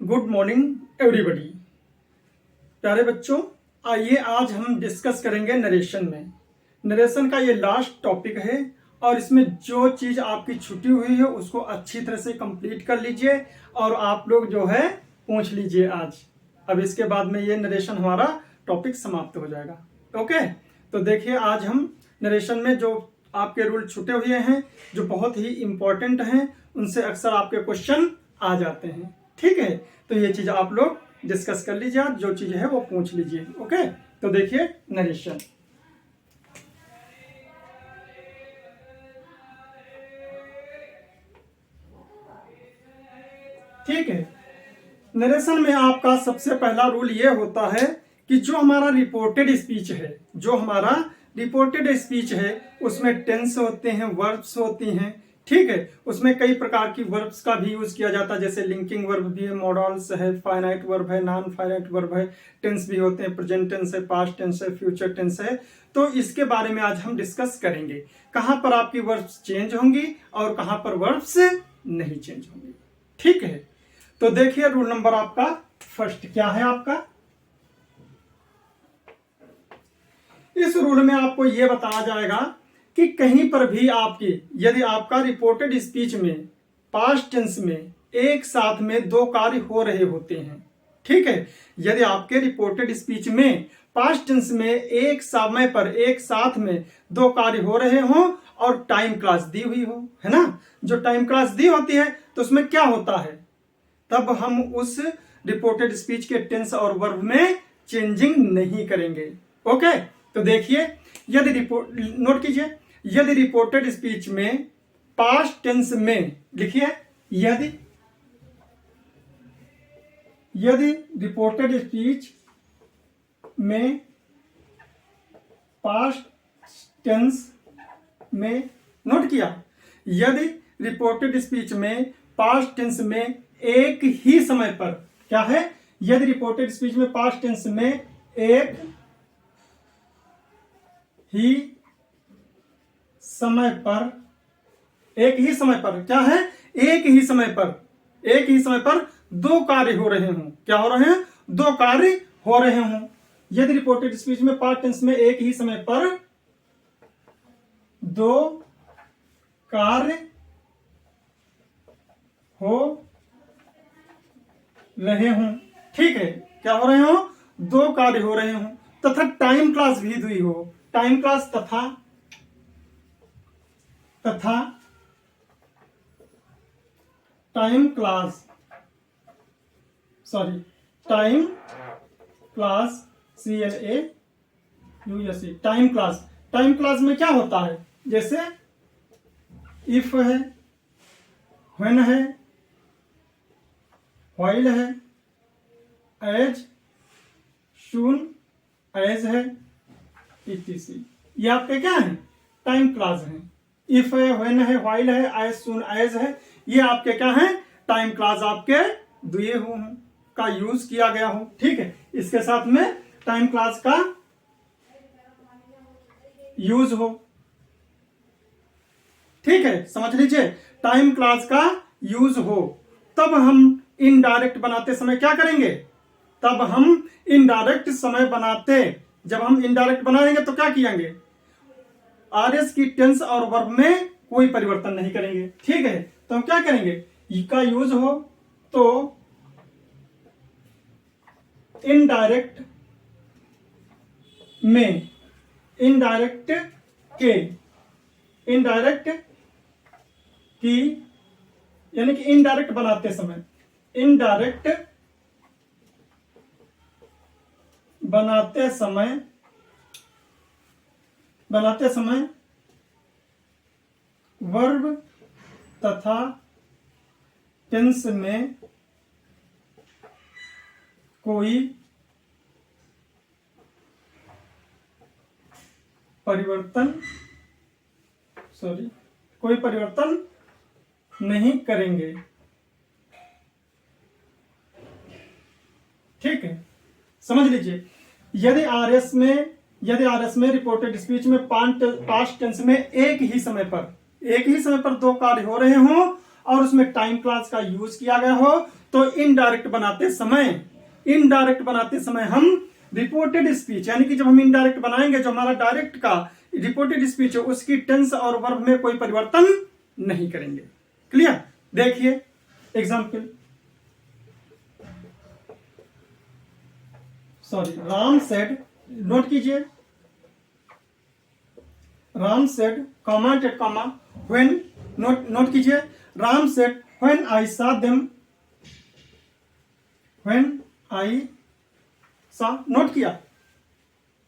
Good morning everybody. प्यारे बच्चों, आइए आज हम डिस्कस करेंगे नरेशन में। नरेशन का ये लास्ट टॉपिक है और इसमें जो चीज़ आपकी छुटी हुई है उसको अच्छी तरह से कंप्लीट कर लीजिए और आप लोग जो है पूछ लीजिए आज। अब इसके बाद में ये नरेशन हमारा टॉपिक समाप्त हो जाएगा। ओके, तो देखिए आज हम नरेशन में जो आपके रूल छूटे हुए हैं जो बहुत ही इंपॉर्टेंट हैं, उनसे अक्सर आपके क्वेश्चन आ जाते हैं। ठीक है, तो ये चीज आप लोग डिस्कस कर लीजिए, जो चीज है वो पूछ लीजिए। ओके, तो देखिए नरेशन। ठीक है, नरेशन में आपका सबसे पहला रूल ये होता है कि जो हमारा रिपोर्टेड स्पीच है उसमें टेंस होते हैं, वर्ब्स होती हैं। ठीक है, उसमें कई प्रकार की वर्ब्स का भी यूज किया जाता है, जैसे लिंकिंग वर्ब भी है, मॉडल्स है, फाइनाइट वर्ब है, नॉन फाइनाइट वर्ब है, टेंस भी होते हैं, प्रेजेंट टेंस है, पास्ट टेंस है, फ्यूचर टेंस है। तो इसके बारे में आज हम डिस्कस करेंगे, कहां पर आपकी वर्ब्स चेंज होंगी और कहां पर वर्ब्स नहीं चेंज होंगी। ठीक है, तो देखिए रूल नंबर आपका फर्स्ट क्या है आपका। इस रूल में आपको यह बताया जाएगा कि कहीं पर भी आपकी यदि आपका रिपोर्टेड स्पीच में पास्ट टेंस में एक साथ में दो कार्य हो रहे होते हैं। ठीक है, यदि आपके रिपोर्टेड स्पीच में पास्ट टेंस में एक समय पर एक साथ में दो कार्य हो रहे हों और टाइम क्लास दी हुई हो, है ना। जो टाइम क्लास दी होती है तो उसमें क्या होता है, तब हम उस रिपोर्टेड स्पीच के टेंस और वर्ब में चेंजिंग नहीं करेंगे। ओके, तो देखिए यदि नोट कीजिए, यदि रिपोर्टेड स्पीच में पास्ट टेंस में लिखिए, यदि रिपोर्टेड स्पीच में पास्ट टेंस में, नोट किया, यदि रिपोर्टेड स्पीच में पास्ट टेंस में एक ही समय पर, क्या है, यदि रिपोर्टेड स्पीच में पास्ट टेंस में एक ही समय पर क्या है, एक ही समय पर दो कार्य हो रहे हों। क्या हो रहे हैं, दो कार्य हो रहे हों। यदि रिपोर्टेड स्पीच में पास्ट टेंस में एक ही समय पर दो कार्य हो रहे हों, ठीक है, क्या हो रहे हों, दो कार्य हो रहे हों, तथा टाइम क्लास भी दी हो, टाइम क्लास तथा time class CLAUSE, time class में क्या होता है, जैसे इफ है, व्हेन है, व्हाइल है, एज, सून, एज है, etc। ये आपके क्या है, टाइम क्लास है। इफ है, व्हेन है, व्हाइल है, एज, सून, एज है, ये आपके क्या है, टाइम क्लास आपके दिए हुए हैं, का यूज किया गया हो। ठीक है, इसके साथ में टाइम क्लास का यूज हो। ठीक है, समझ लीजिए, टाइम क्लास का यूज हो, तब हम इनडायरेक्ट बनाते समय क्या करेंगे, जब हम इनडायरेक्ट बनाएंगे तो क्या किएंगे, आरएस की टेंस और वर्ब में कोई परिवर्तन नहीं करेंगे। ठीक है, तो हम क्या करेंगे, का यूज हो तो इनडायरेक्ट की यानी कि इनडायरेक्ट बनाते समय वर्ब तथा टेंस में कोई परिवर्तन नहीं करेंगे। ठीक है, समझ लीजिए, यदि आरएस में रिपोर्टेड स्पीच में पास्ट टेंस में एक ही समय पर दो कार्य हो रहे हों और उसमें टाइम क्लॉज का यूज किया गया हो तो इनडायरेक्ट बनाते समय हम रिपोर्टेड स्पीच, यानी कि जब हम इनडायरेक्ट बनाएंगे, जो हमारा डायरेक्ट का रिपोर्टेड स्पीच है उसकी टेंस और वर्ब में कोई परिवर्तन नहीं करेंगे। क्लियर? देखिए एग्जाम्पल, राम सेड, नोट कीजिए, राम सेड कॉमा टेट कॉमा व्हेन, नोट कीजिए, Ram said when I saw them, when I saw, note किया,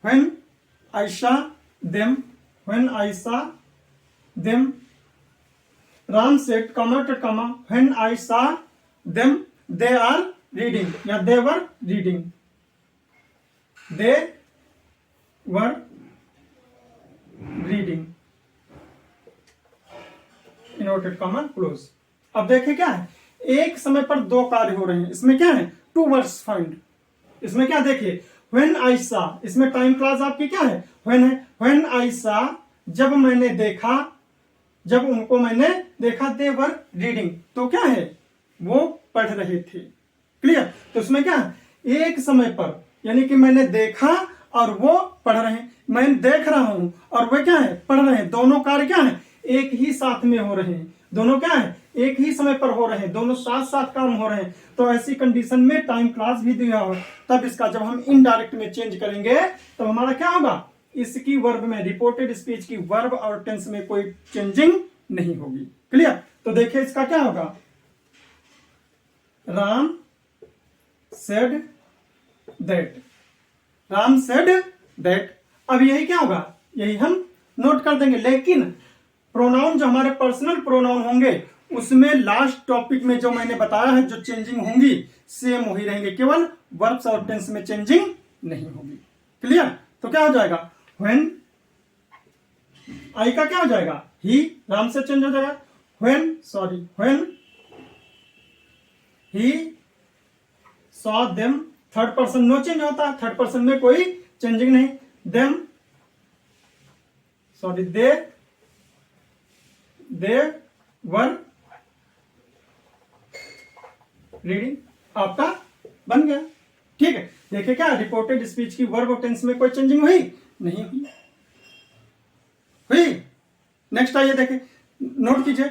when I saw them, when I saw them, Ram said comma टेट comma when I saw them they are reading, या they were reading, they were reading, inverted comma close. अब देखिए क्या है, एक समय पर दो कार्य हो रहे हैं, इसमें क्या है, टू वर्ड्स फाइंड, इसमें क्या देखिए, व्हेन आई सा, इसमें टाइम क्लॉज आपकी क्या है, व्हेन है, व्हेन आई सा, जब मैंने देखा, जब उनको मैंने देखा, दे वर रीडिंग, तो क्या है, वो पढ़ रहे थे। क्लियर? तो इसमें क्या है, एक समय पर, यानी कि मैंने देखा और वो पढ़ रहे हैं, मैं देख रहा हूं और वे क्या है, पढ़ रहे हैं, दोनों कार्य क्या है, एक ही साथ में हो रहे हैं, दोनों क्या है, एक ही समय पर हो रहे हैं, दोनों साथ साथ काम हो रहे हैं। तो ऐसी कंडीशन में टाइम क्लॉज भी दिया हो, तब इसका जब हम इनडायरेक्ट में चेंज करेंगे तो हमारा क्या होगा, इसकी वर्ब में, रिपोर्टेड स्पीच की वर्ब और टेंस में कोई चेंजिंग नहीं होगी। क्लियर? तो देखिए इसका क्या होगा, Ram said that, Ram said that. अब यही क्या होगा, यही हम नोट कर देंगे, लेकिन प्रोनाउन जो हमारे पर्सनल प्रोनाउन होंगे उसमें लास्ट टॉपिक में जो मैंने बताया है, जो चेंजिंग होंगी सेम वही रहेंगे, केवल वर्ब्स और टेंस में चेंजिंग नहीं होगी। क्लियर? तो क्या हो जाएगा, व्हेन, आई का क्या हो जाएगा, ही, राम से चेंज हो जाएगा, when he saw them, third person no change होता, थर्ड पर्सन में कोई चेंजिंग नहीं, देम, दे वर रीडिंग, आपका बन गया। ठीक है, देखिए क्या, रिपोर्टेड स्पीच की वर्ब और टेंस में कोई चेंजिंग हुई नहीं हुई। नेक्स्ट आइए देखिए, नोट कीजिए,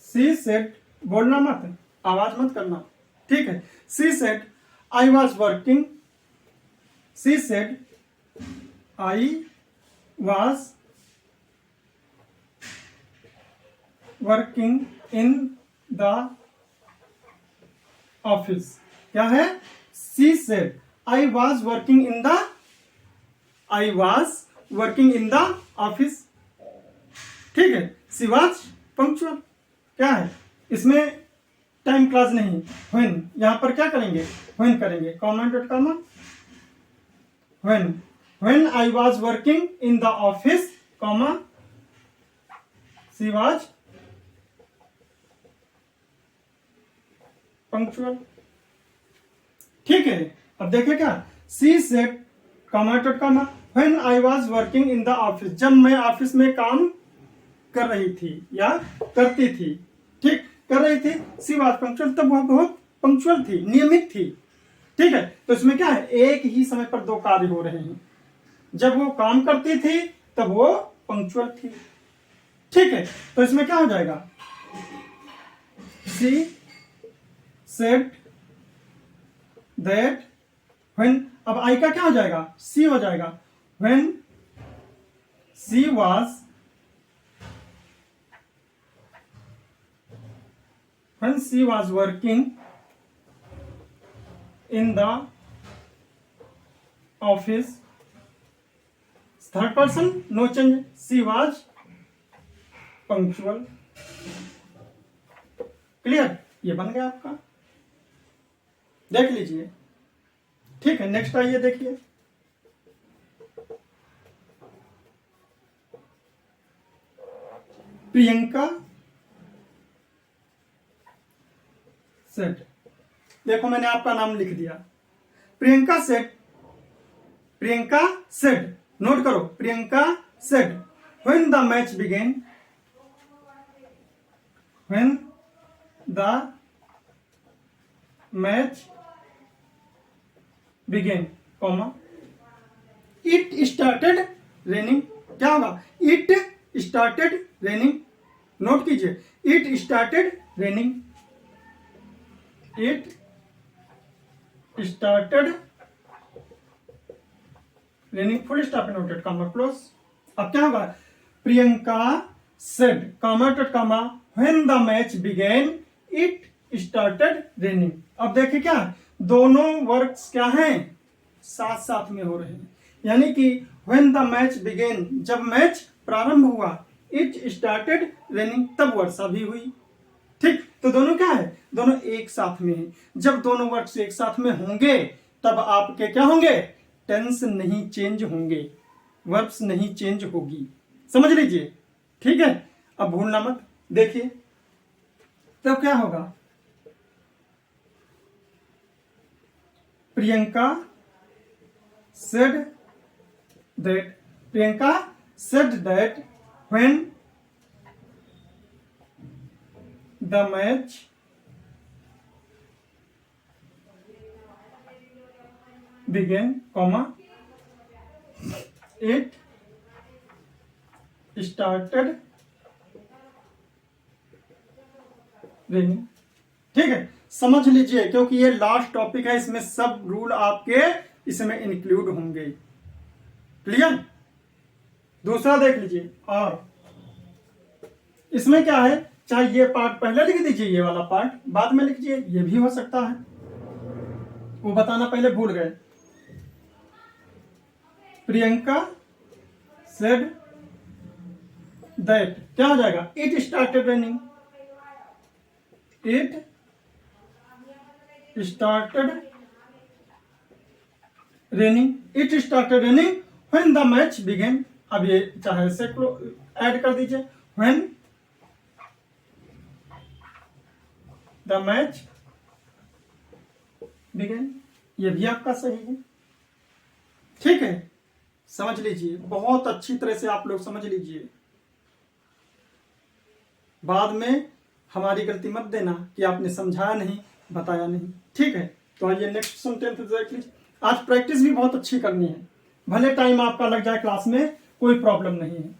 सी सेड, बोलना मत, आवाज मत करना, ठीक है। सी said I was working, C said I was working in the office, क्या है, सी said I was working in the, I was working in the office, ठीक है। सी वॉज पंक्चुअल, क्या है, इसमें टाइम क्लॉज नहीं, व्हेन, यहां पर क्या करेंगे, व्हेन करेंगे, comma dot comma, when I was working in the office, comma, she was punctual, ठीक है। अब देखिए क्या, she said comma dot comma, when I was working in the office, जब मैं ऑफिस में काम कर रही थी या करती थी, ठीक, कर रही थी, सी वॉज पंक्चुअल, तब वह बहुत पंक्चुअल थी, नियमित थी, ठीक है। तो इसमें क्या है, एक ही समय पर दो कार्य हो रहे हैं, जब वो काम करती थी तब वो पंक्चुअल थी, ठीक है। तो इसमें क्या हो जाएगा, सी सेड दैट व्हेन, अब आई का क्या हो जाएगा, सी हो जाएगा, when she was, when she was working in the office, third person no change, she was punctual, clear, ये बन गया आपका, देख लीजिए, ठीक है। नेक्स्ट आइए देखिए, प्रियंका सेड, देखो मैंने आपका नाम लिख दिया, Priyanka said, Priyanka said, note करो, Priyanka said when the match began, when the match began, comma, it started raining. क्या होगा? It started raining. नोट कीजिए, it started raining, it started raining, full stop noted, comma close. अब क्या होगा? Priyanka said, comma dot comma, when the match began it started raining. अब देखिए क्या दोनों वर्ड्स क्या हैं? साथ साथ में हो रहे हैं, यानी कि व्हेन द मैच बिगेन, जब मैच प्रारंभ हुआ, इट स्टार्टेड रेनिंग, तब वर्षा भी हुई। ठीक, तो दोनों क्या है? दोनों एक साथ में है। जब दोनों वर्ड्स एक साथ में होंगे तब आपके क्या होंगे? टेंस नहीं चेंज होंगे, वर्ब्स नहीं चेंज होगी। समझ लीजिए, ठीक है। अब भूलना मत। देखिए तब क्या होगा? Priyanka said that, Priyanka said that when the match began, comma, it started raining। ठीक है, समझ लीजिए, क्योंकि ये लास्ट टॉपिक है, इसमें सब रूल आपके इसमें इंक्लूड होंगे। क्लियर? दूसरा देख लीजिए, और इसमें क्या है, चाहे ये पार्ट पहले लिख दीजिए, ये वाला पार्ट बाद में लिखिए, ये भी हो सकता है, वो बताना पहले भूल गए। प्रियंका सेड दैट, क्या हो जाएगा? It started raining, it started raining, it started raining when the match began. अब ये चाहे से ऐड कर दीजिए, व्हेन द मैच बिगेन, ये भी आपका सही है। ठीक है, समझ लीजिए, बहुत अच्छी तरह से आप लोग समझ लीजिए, बाद में हमारी गलती मत देना कि आपने समझाया नहीं, बताया नहीं। ठीक है, तो आइए नेक्स्ट सेंटेंस देख लीजिए। आज प्रैक्टिस भी बहुत अच्छी करनी है, भले टाइम आपका लग जाए क्लास में, कोई प्रॉब्लम नहीं है।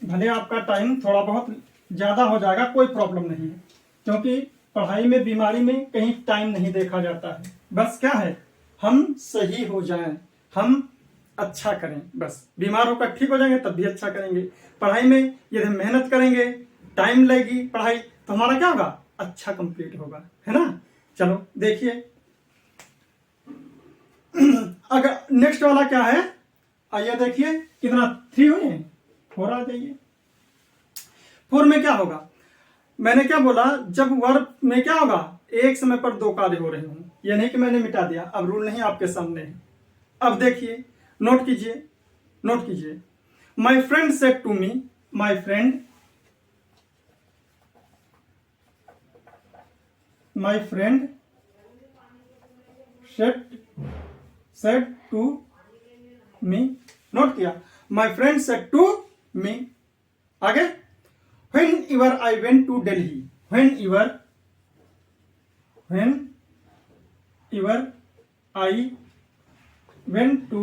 भले आपका टाइम थोड़ा बहुत ज्यादा हो जाएगा, कोई प्रॉब्लम नहीं है, क्योंकि पढ़ाई में, बीमारी में कहीं टाइम नहीं देखा जाता है। बस क्या है, हम सही हो जाएं, हम अच्छा करें, बस। बीमार होकर ठीक हो जाएंगे तब भी अच्छा करेंगे। पढ़ाई में यदि मेहनत करेंगे, टाइम लगेगी पढ़ाई, तो हमारा क्या होगा? अच्छा कंप्लीट होगा, है ना। चलो देखिए, अगर नेक्स्ट वाला क्या है, आइए देखिए कितना 3 हुए हैं, 4 आ जाइए। 4 में क्या होगा? मैंने क्या बोला, जब वर्ब में क्या होगा? एक समय पर 2 कार्य हो रहे हों। ये नहीं कि मैंने मिटा दिया, अब रूल नहीं आपके सामने है। अब देखिए, नोट कीजिए, नोट कीजिए। My friend said to me, my friend, my friend said to me, note किया, my friend said to me. आगे, whenever I went to Delhi, whenever I went to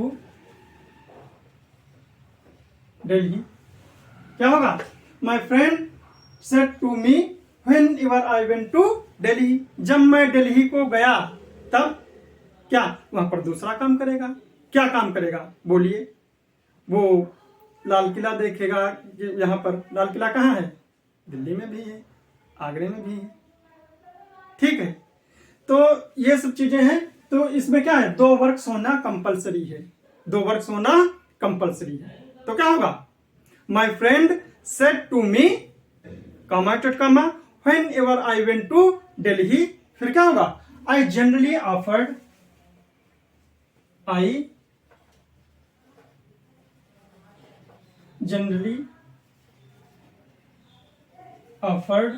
Delhi, क्या होगा? My friend said to me whenever I went to Delhi, जब मैं दिल्ली को गया तब क्या वहां पर दूसरा काम करेगा। क्या काम करेगा बोलिए? वो लाल किला देखेगा। यहाँ पर लाल किला कहाँ है? दिल्ली में भी है, आगरे में भी है। ठीक है, तो ये सब चीजें हैं। तो इसमें क्या है, 2 वर्क्स होना कंपलसरी है, 2 वर्क्स होना कंपलसरी है। तो क्या होगा? My friend said to me, comma dot comma, whenever I went to Delhi, फिर क्या होगा? I generally offered, I generally offered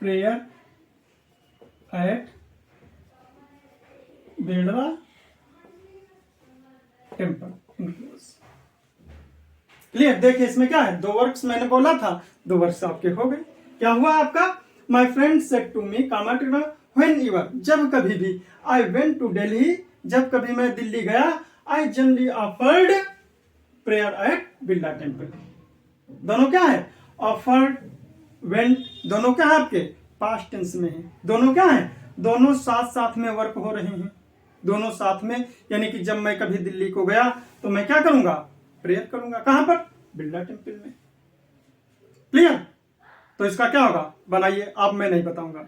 prayer at Birla temple. Clear. देखिए इसमें क्या है, 2 वर्क्स मैंने बोला था, 2 वर्क्स आपके हो गए। क्या हुआ आपका, my friend said to me whenever, जब कभी भी, आई वेंट टू दिल्ली, जब कभी मैं दिल्ली गया, I generally offered prayer at Birla temple. दोनों क्या है, ऑफर्ड वेंट, दोनों क्या है आपके पास्ट टेंस में है, दोनों क्या है, दोनों साथ साथ में वर्क हो रहे हैं, दोनों साथ में, यानी कि जब मैं कभी दिल्ली को गया तो मैं क्या करूंगा, प्रेयर करूंगा, कहां पर, बिरला टेम्पल में। क्लियर। तो इसका क्या होगा, बनाइए आप, मैं नहीं बताऊंगा,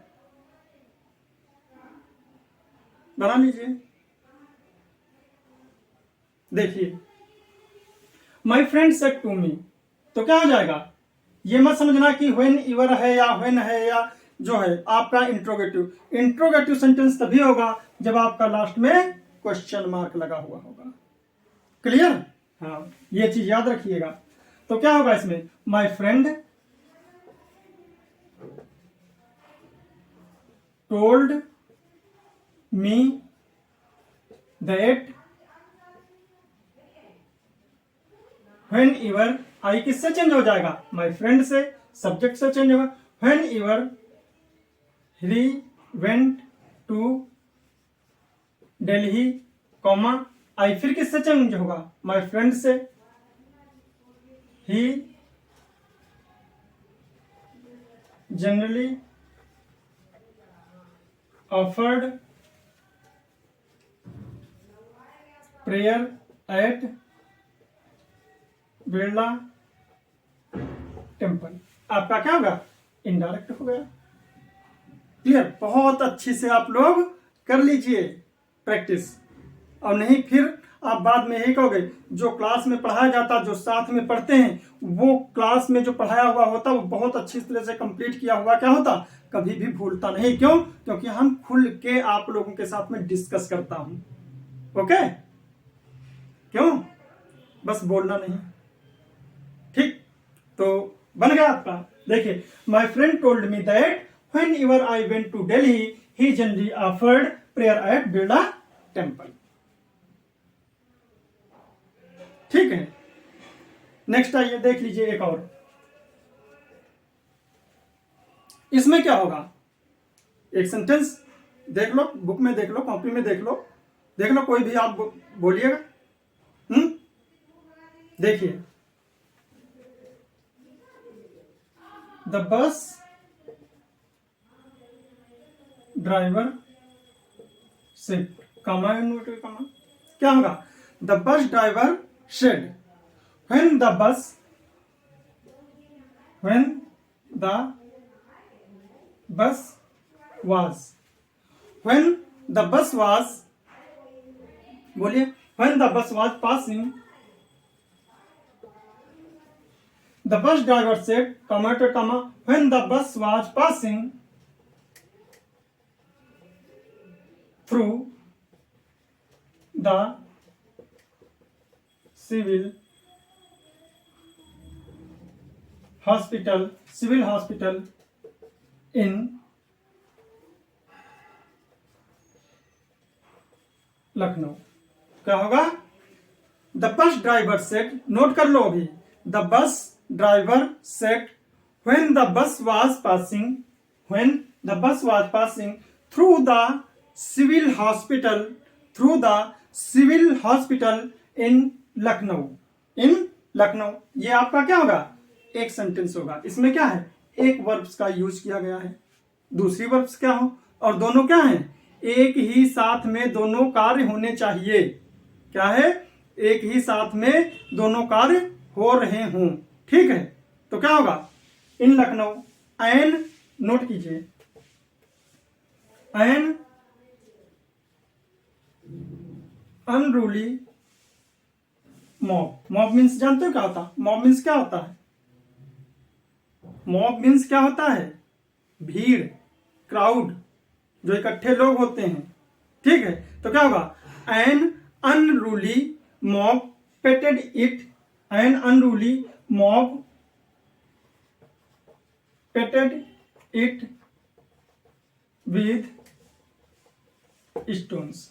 बना लीजिए। देखिए my friend said to me, तो क्या हो जाएगा, ये मत समझना कि व्हेन एवर है या व्हेन है या जो है आपका इंट्रोगेटिव। इंट्रोगेटिव सेंटेंस तभी होगा जब आपका लास्ट में क्वेश्चन मार्क लगा हुआ होगा। क्लियर। हाँ, ये चीज याद रखिएगा। तो क्या होगा इसमें, my friend told me that whenever, I किससे चेंज हो जाएगा, माई फ्रेंड से, सब्जेक्ट से चेंज होगा, whenever he went to Delhi, comma, I फिर किससे चेंज होगा, माई फ्रेंड से, he generally offered prayer at Birla temple. आपका क्या होगा, इनडायरेक्ट हो गया। क्लियर। बहुत अच्छी से आप लोग कर लीजिए प्रैक्टिस, और नहीं फिर आप बाद में यही कहोगे जो क्लास में पढ़ाया जाता, जो साथ में पढ़ते हैं, वो क्लास में जो पढ़ाया हुआ होता वो बहुत अच्छी तरह से कंप्लीट किया हुआ क्या होता, कभी भी भूलता नहीं। क्यों, क्योंकि हम खुल के आप लोगों के साथ में डिस्कस करता हूं। ओके, क्यों, बस बोलना नहीं। ठीक, तो बन गया आपका। देखिए, my friend told me that whenever I went to Delhi he generally offered prayer at Birla temple. ठीक है, नेक्स्ट आइए देख लीजिए एक और। इसमें क्या होगा, एक सेंटेंस देख लो, बुक में देख लो, कॉपी में देख लो, कोई भी आप बोलिएगा। देखिए, द बस ड्राइवर सेड, कमा इन्वर्टेड कमा, क्या होगा, the bus driver said when the bus was बोलिए, when the bus was passing, the bus driver said, comma to comma, when the bus was passing through the civil hospital in Lucknow. क्या होगा, the bus driver set, note कर लो अभी, the bus driver said when the bus was passing through the civil hospital in Lucknow. ये आपका क्या होगा, एक sentence होगा। इसमें क्या है, एक वर्ब्स का यूज किया गया है, दूसरी वर्ब्स क्या हो, और दोनों क्या है, एक ही साथ में दोनों कार्य होने चाहिए। क्या है, एक ही साथ में दोनों कार्य हो रहे हों। ठीक है, तो क्या होगा, इन लखनऊ, एन, नोट कीजिए, एन अनरूली मॉब मीन्स जानते हो क्या होता है, मॉब मीन्स क्या होता है, मॉब मीन्स क्या होता है, भीड़, क्राउड, जो इकट्ठे लोग होते हैं। ठीक है, तो क्या होगा, an unruly mob pelted it, an unruly mob pelted it with stones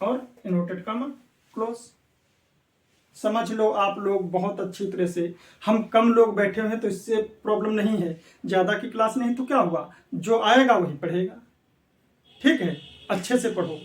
और इन्वर्टेड कॉमा क्लोज। समझ लो आप लोग बहुत अच्छी तरह से। हम कम लोग बैठे हुए हैं तो इससे प्रॉब्लम नहीं है, ज्यादा की क्लास नहीं तो क्या हुआ, जो आएगा वही पढ़ेगा। ठीक है, अच्छे से पढ़ो।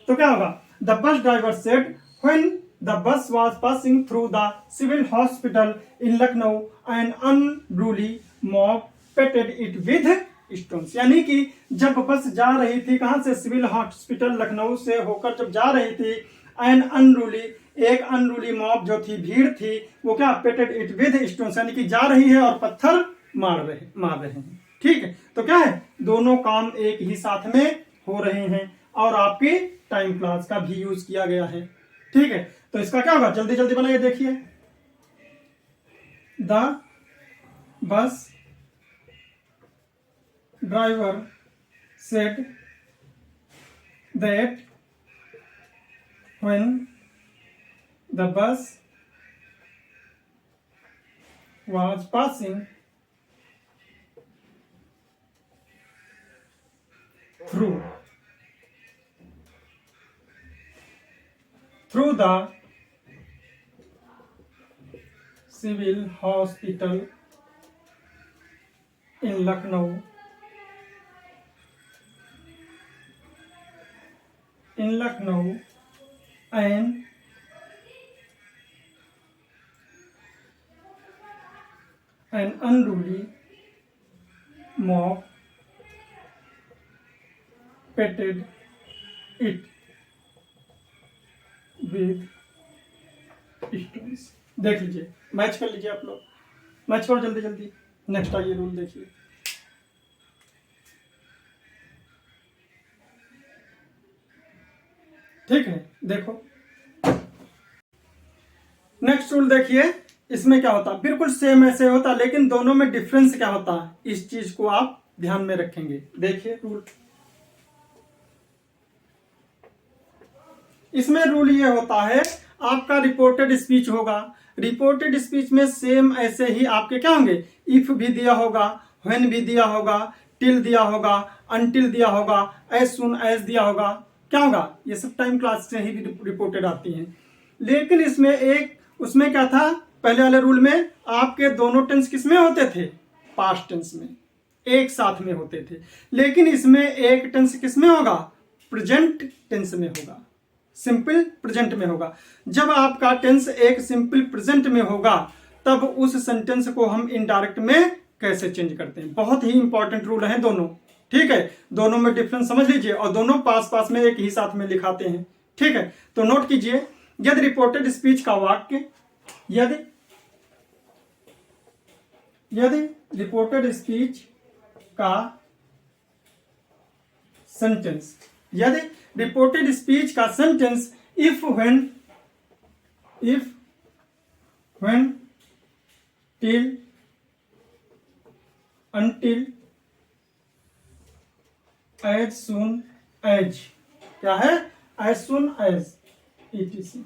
तो क्या होगा, the bus driver said when the bus was passing through the civil hospital in Lucknow an unruly mob pelted it with stones. यानी कि जब बस जा रही थी, कहां से, सिविल हॉस्पिटल लखनऊ से होकर जब जा रही थी, एन अनरूली, एक अनरूली मॉब जो थी, भीड़ थी, वो क्या, पेटेड इट विद स्टोन्स, यानी कि जा रही है और पत्थर मार रहे हैं। ठीक है, तो क्या है, दोनों काम एक ही साथ में हो रहे हैं और आपके टाइम क्लास का भी यूज किया गया है। ठीक है, तो इसका क्या होगा, जल्दी जल्दी बनाइए, देखिए। The bus driver said that when the bus was passing through the civil hospital in Lucknow and an unruly mob petted it with stones। देख लीजिए, मैच कर लीजिए आप लोग, मैच करो जल्दी जल्दी। नेक्स्ट आइए रूल देखिए। ठीक है, देखो नेक्स्ट रूल देखिए। इसमें क्या होता, बिल्कुल सेम ऐसे होता, लेकिन दोनों में डिफरेंस क्या होता, इस चीज को आप ध्यान में रखेंगे। देखिए रूल, इसमें रूल ये होता है, आपका रिपोर्टेड स्पीच होगा। रिपोर्टेड स्पीच में सेम ऐसे ही आपके क्या होंगे, इफ भी दिया होगा, व्हेन भी दिया होगा, टिल दिया होगा, अनटिल दिया होगा, एज सुन एज दिया होगा। क्या होगा, ये सब टाइम क्लास से ही रिपोर्टेड आती हैं। लेकिन इसमें एक, उसमें क्या था, पहले वाले रूल में आपके दोनों टेंस किसमें होते थे, पास्ट टेंस में, एक साथ में होते थे। लेकिन इसमें एक टेंस किसमें होगा, प्रेजेंट टेंस में होगा, सिंपल प्रेजेंट में होगा। जब आपका टेंस एक सिंपल प्रेजेंट में होगा, तब उस सेंटेंस को हम इनडायरेक्ट में कैसे चेंज करते हैं। बहुत ही इंपॉर्टेंट रूल है दोनों। ठीक है, दोनों में डिफरेंस समझ लीजिए, और दोनों पास पास में एक ही साथ में लिखाते हैं। ठीक है, तो नोट कीजिए, यदि रिपोर्टेड स्पीच का वाक्य, यदि रिपोर्टेड स्पीच का सेंटेंस, यदि रिपोर्टेड स्पीच का sentence if when till until as soon as, क्या है, एज सुन एज etc।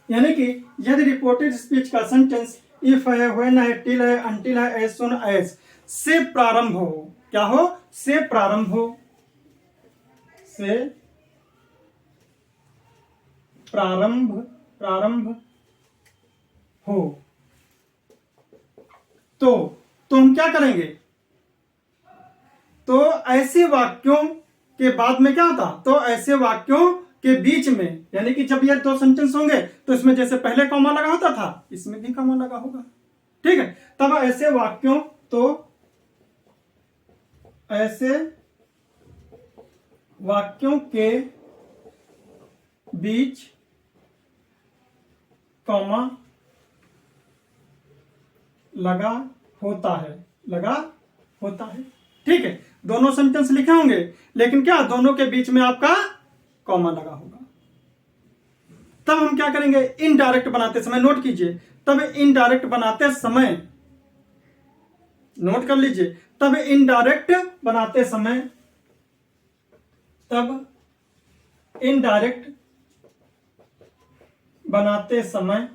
यानी कि यदि रिपोर्टेड स्पीच का सेंटेंस इफ है, व्हेन है, टिल है, अनटिल है, एज सुन एज से प्रारंभ हो, क्या हो, से प्रारंभ हो, से प्रारंभ हो, तो हम क्या करेंगे, तो ऐसे वाक्यों के बाद में क्या होता, तो ऐसे वाक्यों के बीच में, यानी कि जब ये दो सेंटेंस होंगे तो इसमें जैसे पहले कॉमा लगा होता था, इसमें भी कॉमा लगा होगा। ठीक है, तब ऐसे वाक्यों, तो ऐसे वाक्यों के बीच कॉमा लगा होता है। ठीक है, दोनों सेंटेंस लिखे होंगे, लेकिन क्या, दोनों के बीच में आपका कॉमा लगा होगा। तब हम क्या करेंगे, इनडायरेक्ट बनाते समय, नोट कीजिए, तब इनडायरेक्ट बनाते समय, नोट कर लीजिए, तब इनडायरेक्ट बनाते समय, तब इनडायरेक्ट बनाते समय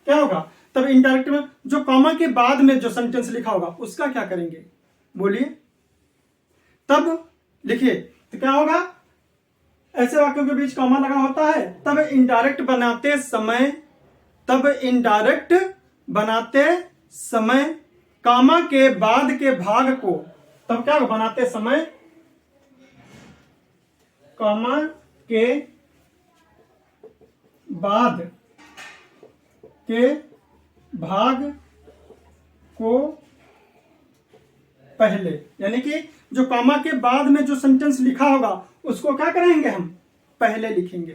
क्या होगा, तब इनडायरेक्ट में जो कॉमा के बाद में जो सेंटेंस लिखा होगा उसका क्या करेंगे, बोलिए। तब लिखिए तो क्या होगा, ऐसे वाक्यों के बीच कॉमा लगा होता है तब इनडायरेक्ट बनाते समय कॉमा के बाद के भाग को, तब क्या बनाते समय कॉमा के बाद के भाग को पहले, यानी कि जो कॉमा के बाद में जो सेंटेंस लिखा होगा उसको क्या करेंगे, हम पहले लिखेंगे।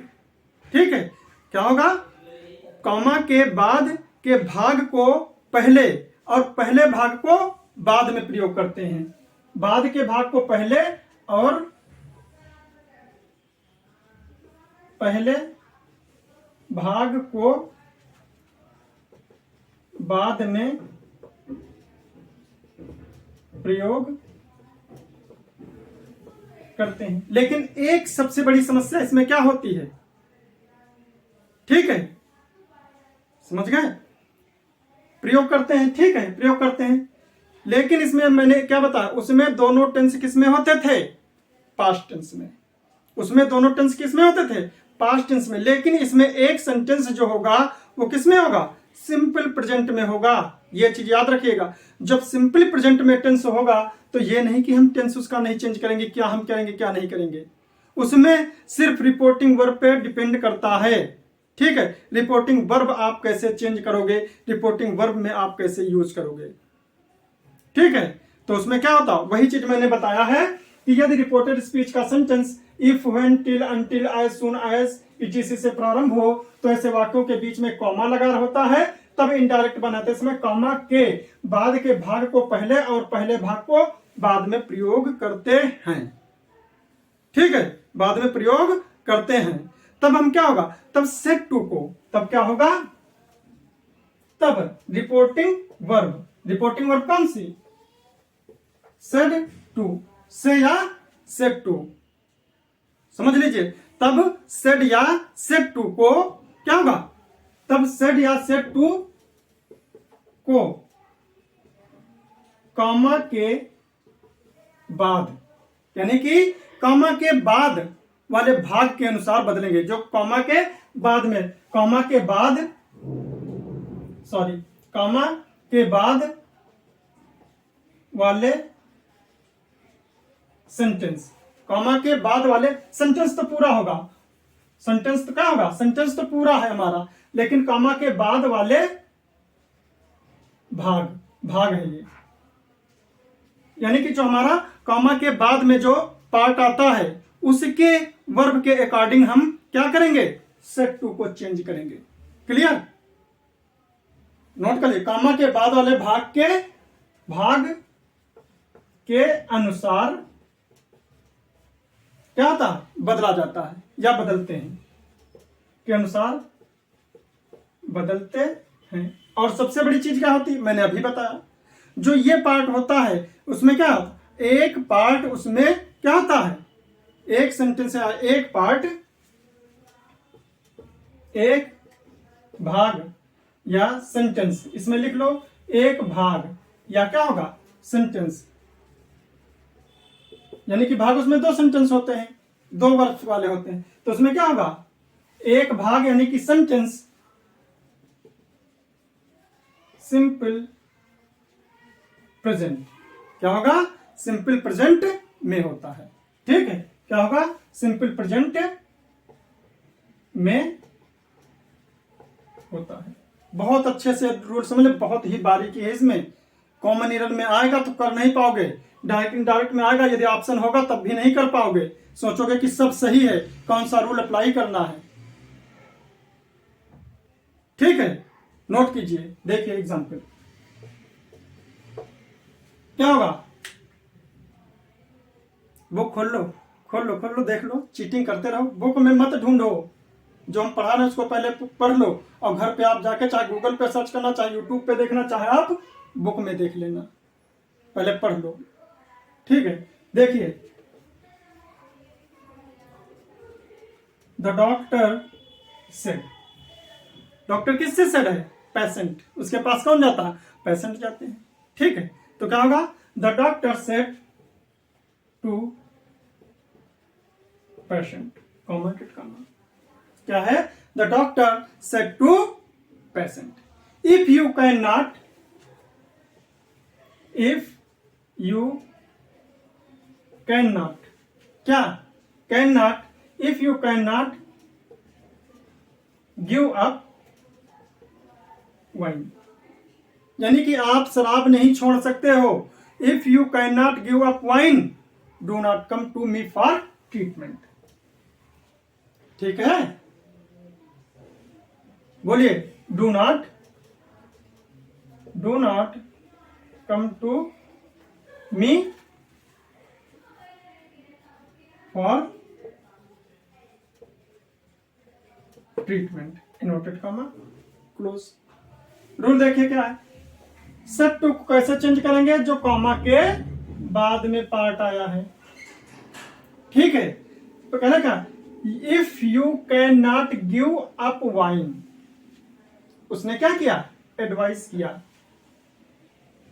ठीक है, क्या होगा, कॉमा के बाद के भाग को पहले और पहले भाग को बाद में प्रयोग करते हैं। बाद के भाग को पहले और पहले भाग को बाद में प्रयोग करते हैं। लेकिन एक सबसे बड़ी समस्या इसमें क्या होती है, ठीक है, समझ गए, प्रयोग करते हैं, ठीक है, प्रयोग करते हैं, लेकिन इसमें मैंने क्या बताया, उसमें दोनों टेंस किसमें होते थे, पास्ट टेंस में। उसमें दोनों टेंस किसमें होते थे, पास्ट टेंस में। लेकिन इसमें एक सेंटेंस जो होगा वो किसमें होगा, सिंपल प्रेजेंट में होगा। ये चीज याद रखिएगा, जब सिंपल प्रेजेंट में टेंस होगा तो ये नहीं कि हम टेंस उसका नहीं चेंज करेंगे, क्या हम करेंगे क्या नहीं करेंगे, उसमें सिर्फ रिपोर्टिंग वर्ब पे डिपेंड करता है। ठीक है, रिपोर्टिंग वर्ब आप कैसे चेंज करोगे, रिपोर्टिंग वर्ब में आप कैसे यूज करोगे। ठीक है, तो उसमें क्या होता, वही चीज मैंने बताया है कि यदि रिपोर्टेड स्पीच का sentence if, when, till, until, as soon as, etc से प्रारंभ हो तो ऐसे वाक्यों के बीच में कॉमा लगा होता है, तब इनडायरेक्ट बनाते समय कॉमा के बाद के भाग को पहले और पहले भाग को बाद में प्रयोग करते हैं। ठीक है, बाद में प्रयोग करते हैं। तब हम क्या होगा, तब सेड टू को, तब क्या होगा, तब रिपोर्टिंग वर्ब कौन सी, सेड टू, से या सेड टू, समझ लीजिए। तब सेड या सेड टू को क्या होगा, तब सेड या सेड टू को कॉमा के बाद, यानी कि कॉमा के बाद वाले भाग के अनुसार बदलेंगे। जो कॉमा के बाद में, कॉमा के बाद वाले सेंटेंस, कॉमा के बाद वाले सेंटेंस तो पूरा होगा, सेंटेंस तो क्या होगा, सेंटेंस तो पूरा है हमारा, लेकिन कॉमा के बाद वाले भाग है ये, यानी कि जो हमारा कॉमा के बाद में जो पार्ट आता है उसके वर्ब के अकॉर्डिंग हम क्या करेंगे, सेट टू को चेंज करेंगे। क्लियर, नोट कर लीजिए, कॉमा के बाद वाले भाग के अनुसार क्या होता है, बदला जाता है या बदलते हैं, के अनुसार बदलते हैं। और सबसे बड़ी चीज क्या होती है, मैंने अभी बताया, जो ये पार्ट होता है उसमें क्या होता है, एक पार्ट उसमें क्या होता है, एक सेंटेंस है, एक पार्ट, एक भाग या सेंटेंस, इसमें लिख लो एक भाग या क्या होगा, सेंटेंस, यानी कि भाग उसमें दो सेंटेंस होते हैं, दो वर्ब्स वाले होते हैं, तो उसमें क्या होगा, एक भाग यानी कि सेंटेंस सिंपल प्रेजेंट, क्या होगा, सिंपल प्रेजेंट में होता है। ठीक है, क्या होगा, सिंपल प्रेजेंट में होता है। बहुत अच्छे से रूल समझ ले, बहुत ही बारीकी है इसमें। कॉमन एरर में आएगा तो कर नहीं पाओगे, डायरेक्ट इनडायरेक्ट में आएगा, यदि ऑप्शन होगा तब भी नहीं कर पाओगे, सोचोगे कि सब सही है, कौन सा रूल अप्लाई करना है। ठीक है, नोट कीजिए, देखिए एग्जांपल क्या होगा, बुक खोल लो, देख लो, चीटिंग करते रहो, बुक में मत ढूंढो, जो हम पढ़ा रहे हैं उसको पहले पढ़ लो, और घर पे आप जाके चाहे गूगल पे सर्च करना, चाहे यूट्यूब पे देखना, चाहे आप बुक में देख लेना, पहले पढ़ लो। ठीक है, देखिए, द डॉक्टर सेड, डॉक्टर किससे सेड है, पेशेंट, उसके पास कौन जाता है, पेशेंट जाते हैं। ठीक है, तो क्या होगा, the doctor said to patient, commented comma क्या है? The doctor said to patient, if you can not क्या? Can not, if you can not give up wine, यानी कि आप शराब नहीं छोड़ सकते हो। If you can not give up wine, do not come to me for treatment. ठीक है, बोलिए, do not come to me for treatment, inverted comma close. Rule देखिए क्या है, सेट टू कैसे चेंज करेंगे? जो कॉमा के बाद में पार्ट आया है, ठीक है। तो कहना क्या, if you can not give up wine, उसने क्या किया? एडवाइस किया।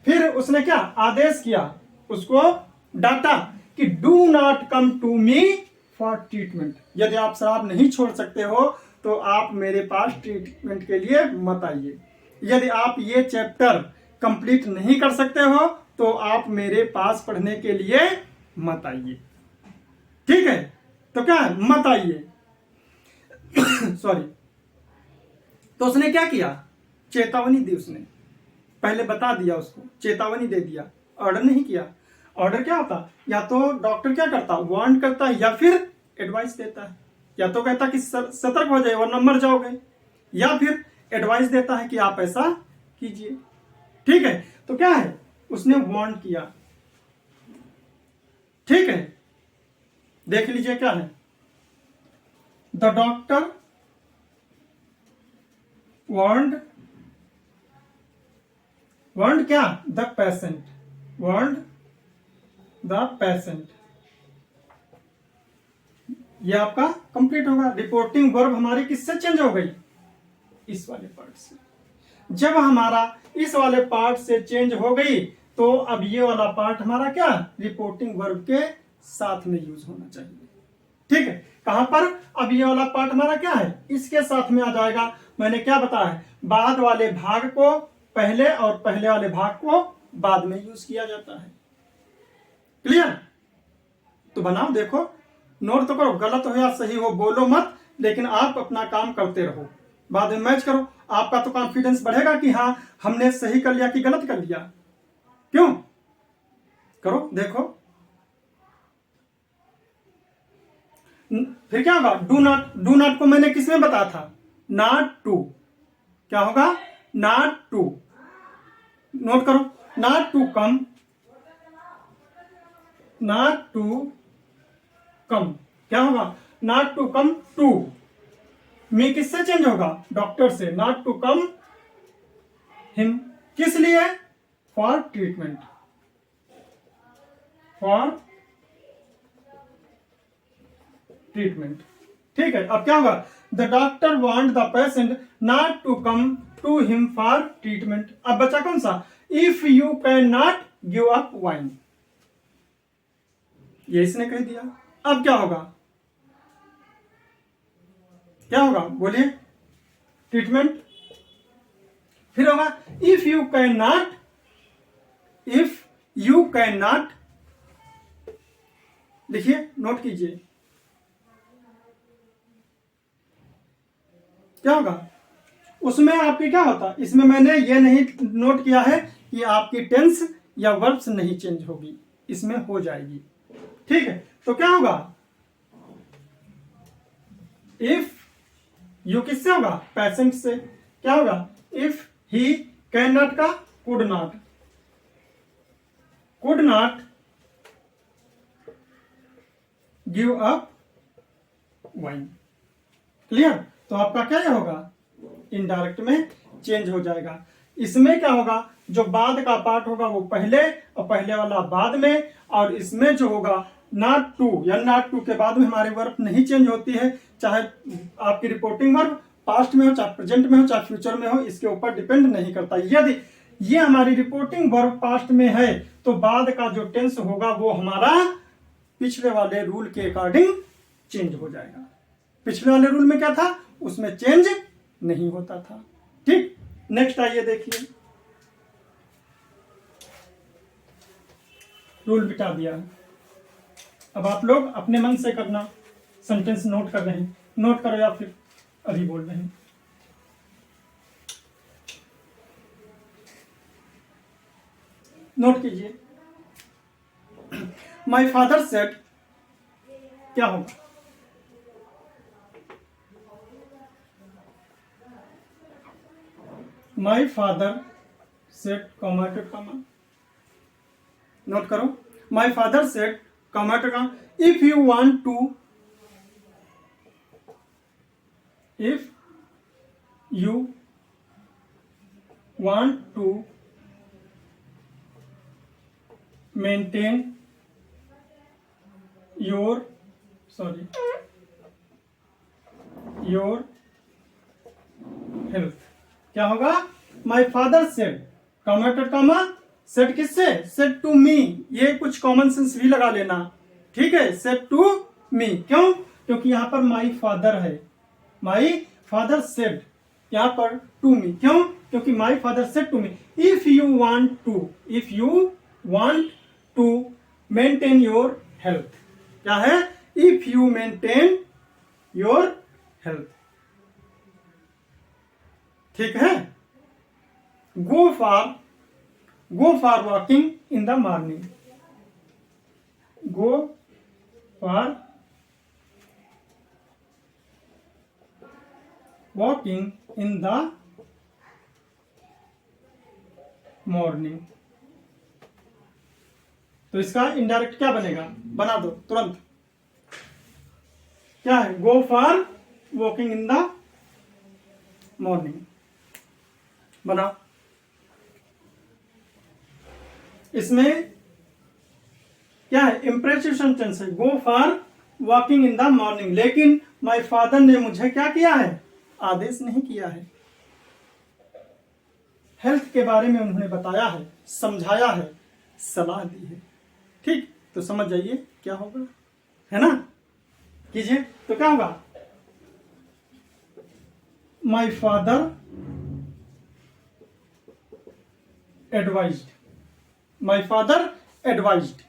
फिर उसने क्या? आदेश किया, उसको डांटा कि do not come to me for treatment, यदि आप शराब नहीं छोड़ सकते हो तो आप मेरे पास ट्रीटमेंट के लिए मत आइए। यदि आप ये चैप्टर कंप्लीट नहीं कर सकते हो तो आप मेरे पास पढ़ने के लिए मत आइए। ठीक है, तो क्या है? मत आइए। सॉरी। तो उसने क्या किया? चेतावनी दी। उसने पहले बता दिया, उसको चेतावनी दे दिया, ऑर्डर नहीं किया। ऑर्डर क्या होता? या तो डॉक्टर क्या करता? वार्न करता है, या फिर एडवाइस देता है। या तो कहता कि सतर्क हो जाए वरना मर जाओगे, या फिर एडवाइस देता है कि आप ऐसा कीजिए। ठीक है, तो क्या है? उसने वार्न किया। ठीक है, देख लीजिए क्या है। द डॉक्टर वार्नड क्या? The patient, warned the patient. ये आपका कंप्लीट होगा। रिपोर्टिंग वर्ब हमारी किससे चेंज हो गई? इस वाले पार्ट से। जब हमारा इस वाले पार्ट से चेंज हो गई तो अब ये वाला पार्ट हमारा क्या? रिपोर्टिंग वर्ब के साथ में यूज होना चाहिए। ठीक है, कहां पर? अब ये वाला पार्ट हमारा क्या है? इसके साथ में आ जाएगा। मैंने क्या बताया है? बाद वाले भाग को पहले और पहले वाले भाग को बाद में यूज किया जाता है। क्लियर? तो बनाओ, देखो, नोट तो करो, गलत हो या सही हो बोलो मत, लेकिन आप अपना काम करते रहो, बाद में मैच करो। आपका तो कॉन्फिडेंस बढ़ेगा कि हाँ हमने सही कर लिया कि गलत कर लिया। क्यों? करो, देखो। फिर क्या होगा? डू नॉट को मैंने किसमें बताया था? Not to. क्या होगा? Not to. नोट करो, not to come, not to come. क्या होगा? Not to come to. Me किससे चेंज होगा? डॉक्टर से। नॉट टू कम हिम, किस लिए? For treatment, for treatment. ठीक है, अब क्या होगा? The doctor want the patient not to come to him for treatment. अब बचा कौन सा? If you can not give up wine, ये इसने कह दिया। अब क्या होगा? क्या होगा? बोलिए। ट्रीटमेंट। फिर होगा इफ यू कैन नॉट, लिखिए, नोट कीजिए। क्या होगा? उसमें आपकी क्या होता? इसमें मैंने ये नहीं नोट किया है कि आपकी टेंस या वर्ब्स नहीं चेंज होगी, इसमें हो जाएगी। ठीक है, तो क्या होगा? इफ यू किससे होगा? पेशेंट से। क्या होगा? इफ ही कैन नॉट का could not give up wine. Clear? तो आपका क्या होगा? इनडायरेक्ट में चेंज हो जाएगा। इसमें क्या होगा? जो बाद का पार्ट होगा वो पहले और पहले वाला बाद में, और इसमें जो होगा नॉट टू या नॉट टू के बाद में हमारी वर्ब नहीं चेंज होती है, चाहे आपकी रिपोर्टिंग वर्ब पास्ट में हो, चाहे प्रेजेंट में हो, चाहे फ्यूचर में हो, इसके ऊपर डिपेंड नहीं करता। यदि ये हमारी रिपोर्टिंग वर्ब पास्ट में है तो बाद का जो टेंस होगा वो हमारा पिछले वाले रूल के अकॉर्डिंग चेंज हो जाएगा। पिछले वाले रूल में क्या था, उसमें चेंज नहीं होता था। ठीक, नेक्स्ट आइए देखिए, रूल बिठा दिया है। अब आप लोग अपने मन से करना, सेंटेंस नोट कर रहे हैं, नोट करो या फिर अभी बोल रहे हैं। नोट कीजिए। माई फादर सेड, क्या होगा? My father said comma to comma, note करो। My father said comma to comma, if you want to, if you want to maintain your health, क्या होगा? My father said comma to comma, said किससे? Said to me. ये कुछ common sense भी लगा लेना, ठीक है? सेड टू मी, क्यों? क्योंकि यहां पर माई फादर है, माई फादर सेड, यहां पर टू मी, क्यों? क्योंकि my father said to me, if you want to, if you want to maintain your health, क्या है? If you maintain your health, ठीक है? Go for walking in the morning, go for walking in the morning. तो इसका indirect क्या बनेगा? बना दो तुरंत। क्या है? Go for walking in the morning, बना। इसमें क्या है? इंप्रेसिव सेंटेंस है, go for walking in the morning, लेकिन माय फादर ने मुझे क्या किया है? आदेश नहीं किया है। हेल्थ के बारे में उन्होंने बताया है, समझाया है, सलाह दी है। ठीक, तो समझ जाइए क्या होगा, है ना? कीजिए, तो क्या होगा? My father advised, my father advised,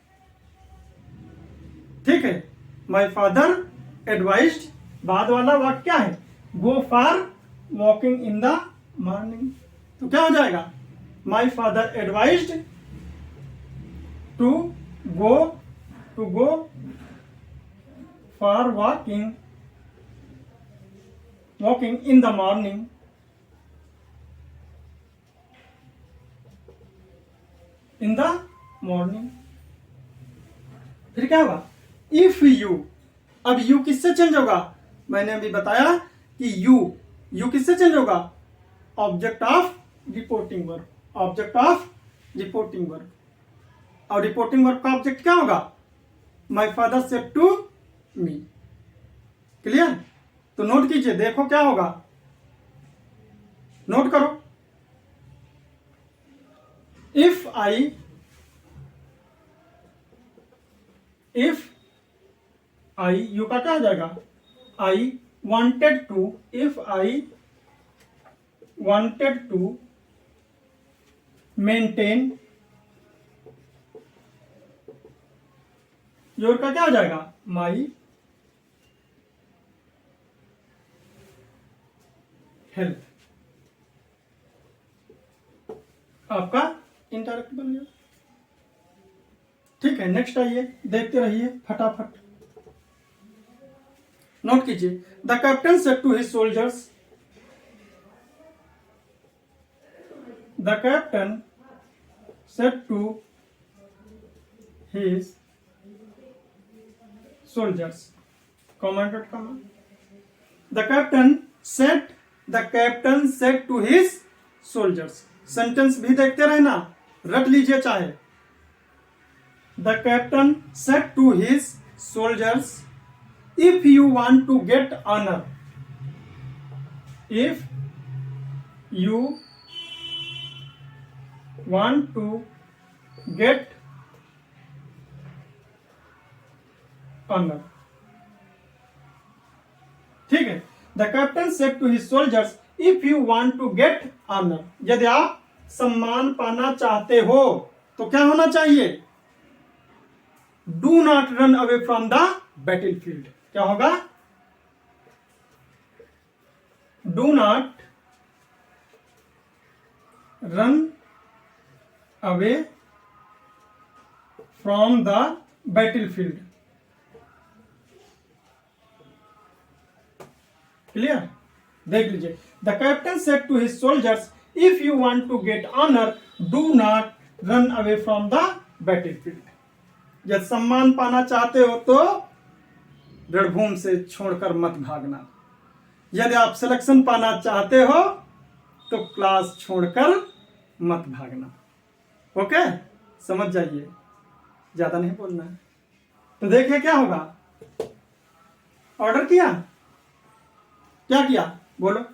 ठीक है? माई फादर एडवाइज्ड, बाद वाला वाक्य क्या है? Go for walking in the morning. तो क्या हो जाएगा? My father advised to go for walking in the morning, in the morning। फिर क्या होगा? इफ यू, अब यू किससे चेंज होगा? मैंने अभी बताया कि यू किससे चेंज होगा? Object of reporting verb, object of reporting verb. और रिपोर्टिंग वर्ब का ऑब्जेक्ट क्या होगा? My father said to me. Clear? तो नोट कीजिए, देखो क्या होगा, नोट करो। इफ आई यू का क्या आ जाएगा? आई wanted to, if I wanted to maintain your का क्या हो जाएगा? माई हेल्थ, आपका इंडायरेक्ट बन गया। ठीक है, नेक्स्ट आइए, देखते रहिए फटाफट। नोट कीजिए, the captain said to his soldiers, the captain said to his soldiers, commanded command, the captain said to his soldiers। Sentence भी देखते रहना, रट लीजिए चाहे। the captain said to his soldiers, if you want to get honor, if you want to get honor, the captain said to his soldiers if you want to get honour, यदि आप सम्मान पाना चाहते हो तो क्या होना चाहिए? Do not run away from the battlefield. क्या होगा? Do not run away from the battlefield. Clear? देख लीजिए, the captain said to his soldiers if you want to get honour do not run away from the battlefield. जब सम्मान पाना चाहते हो तो रणभूमि से छोड़कर मत भागना। यदि आप सिलेक्शन पाना चाहते हो तो क्लास छोड़कर मत भागना। ओके, समझ जाइए, ज्यादा नहीं बोलना है। तो देखिए क्या होगा। ऑर्डर किया, क्या किया बोलो?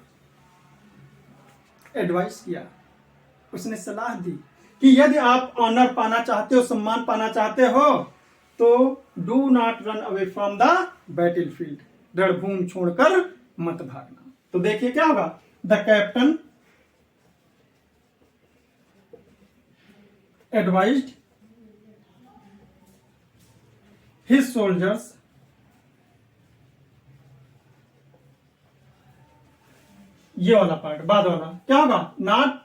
एडवाइस किया, उसने सलाह दी कि यदि आप ऑनर पाना चाहते हो, सम्मान पाना चाहते हो तो do not run away from the battlefield, रणभूमि छोड़कर मत भागना। तो देखिए क्या होगा। The captain advised his soldiers ये वाला पार्ट, बाद वाला क्या होगा? Not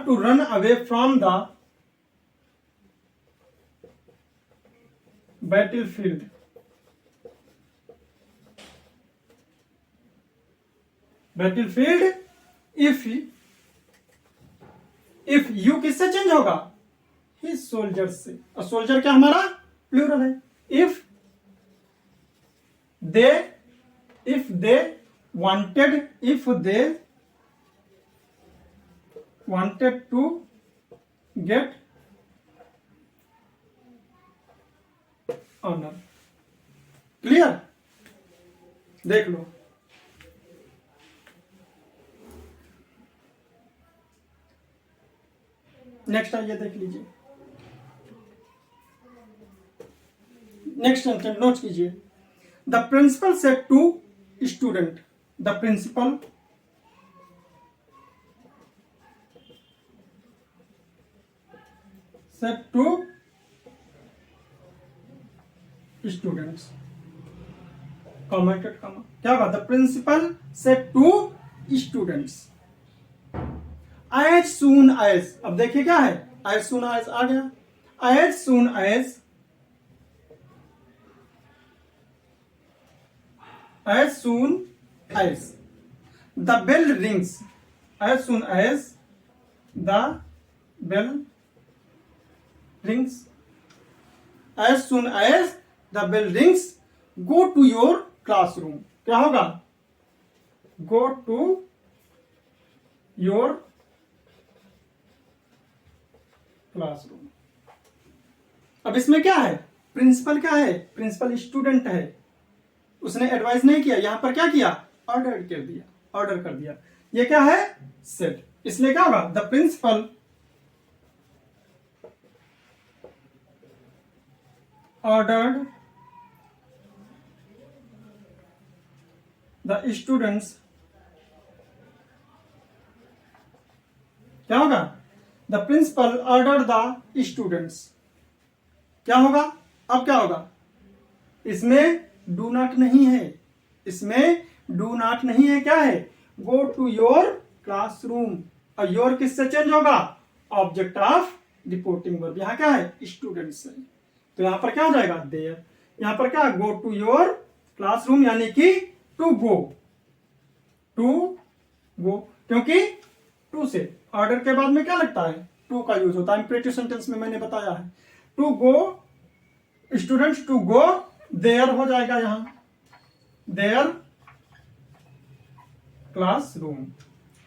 to run away from the battlefield. If you किससे चेंज होगा? हिज सोल्जर से। और सोल्जर क्या हमारा प्लूरल है। If they wanted to get honor। Clear? देख लो, नेक्स्ट आइए देख लीजिए। नेक्स्ट सेंटेंस नोट कीजिए। The principal said to student. The principal said to students, commented comma, क्या होगा? The principal said to students as soon as. अब देखिए क्या है, एज सून एज आ गया। As soon as the bell rings, as soon as the bell rings, as soon as the bell rings, go to your classroom। क्या होगा? go to your classroom। अब इसमें क्या है? प्रिंसिपल क्या है? प्रिंसिपल स्टूडेंट है, उसने एडवाइस नहीं किया, यहां पर क्या किया? ऑर्डर कर दिया। ये क्या है? सेट। इसलिए क्या होगा? The principal ordered the students. क्या होगा? The principal order the students. क्या होगा? अब क्या होगा? इसमें डू नॉट नहीं है, क्या है? Go to your classroom. और योर किससे चेंज होगा? Object of reporting verb. यहां क्या है? स्टूडेंट्स है, तो यहां पर क्या हो जाएगा? देयर। यहां पर क्या? गो टू योर क्लासरूम, यानी कि टू गो, क्योंकि टू से ऑर्डर के बाद में क्या लगता है? टू का यूज होता है। इंपरेटिव सेंटेंस में मैंने बताया है। To go, students to go there हो जाएगा यहां, देयर क्लासरूम।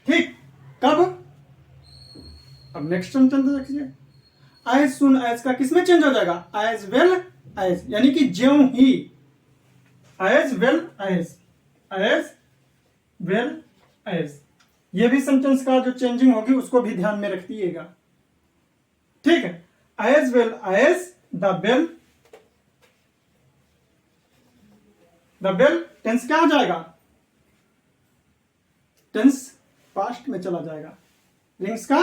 ठीक, कब? अब नेक्स्ट सेंटेंस देखिए। एज सुन एज का किसमें चेंज हो जाएगा? एज वेल एज, यानी कि ज्यों ही। एज वेल एज, ये भी सेंटेंस का जो चेंजिंग होगी उसको भी ध्यान में रखिएगा। ठीक है, as well as the bell tense क्या हो जाएगा, टेंस पास्ट में चला जाएगा, रिंग्स का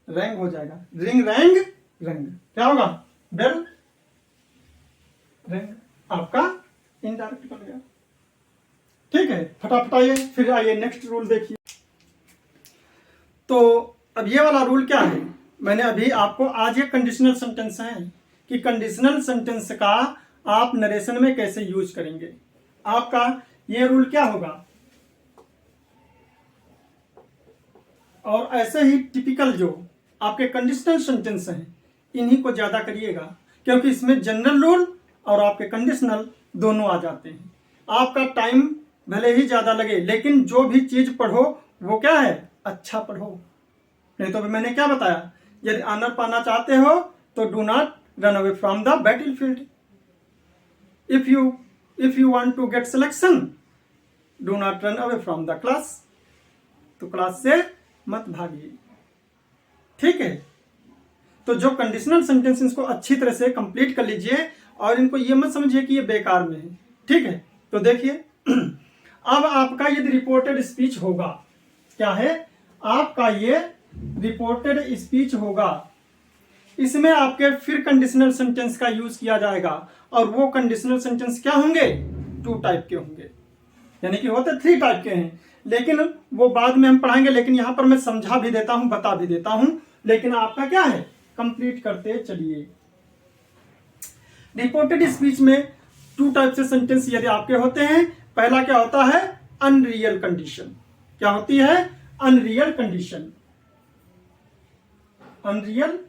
रैंग हो जाएगा, रिंग रैंग रंग, क्या होगा, बेल रैंग, आपका इनडायरेक्ट बन गया। ठीक है, फटाफट आइए, फिर आइए नेक्स्ट रूल देखिए। तो अब ये वाला रूल क्या है, मैंने अभी आपको, आज ये कंडीशनल सेंटेंस है कि कंडीशनल सेंटेंस का आप नरेशन में कैसे यूज करेंगे। आपका ये रूल क्या होगा, और ऐसे ही टिपिकल जो आपके कंडीशनल सेंटेंस हैं इन्हीं को ज्यादा करिएगा, क्योंकि इसमें जनरल रूल और आपके कंडीशनल दोनों आ जाते हैं। आपका टाइम भले ही ज्यादा लगे, लेकिन जो भी चीज पढ़ो वो क्या है, अच्छा पढ़ो। नहीं तो मैंने क्या बताया, यदि ऑनर पाना चाहते हो तो do not run away from the battle field. If you want to get selection, do not run away from the class. तो क्लास से मत भागिए। ठीक है, तो जो कंडीशनल सेंटेंसेस को अच्छी तरह से कंप्लीट कर लीजिए और इनको ये मत समझिए कि ये बेकार में है। ठीक है, तो देखिए अब आपका यदि रिपोर्टेड स्पीच होगा, क्या है, आपका ये रिपोर्टेड स्पीच होगा, इसमें आपके फिर कंडीशनल सेंटेंस का यूज किया जाएगा, और वो कंडीशनल सेंटेंस क्या होंगे, 2 टाइप के होंगे, यानी कि होते 3 टाइप के हैं, लेकिन वो बाद में हम पढ़ाएंगे। लेकिन यहां पर मैं समझा भी देता हूं, बता भी देता हूं, लेकिन आपका क्या है, कंप्लीट करते चलिए। रिपोर्टेड स्पीच में 2 टाइप से सेंटेंस यदि आपके होते हैं, पहला क्या होता है, अनरियल कंडीशन। क्या होती है, अनरियल कंडीशन, अनरियल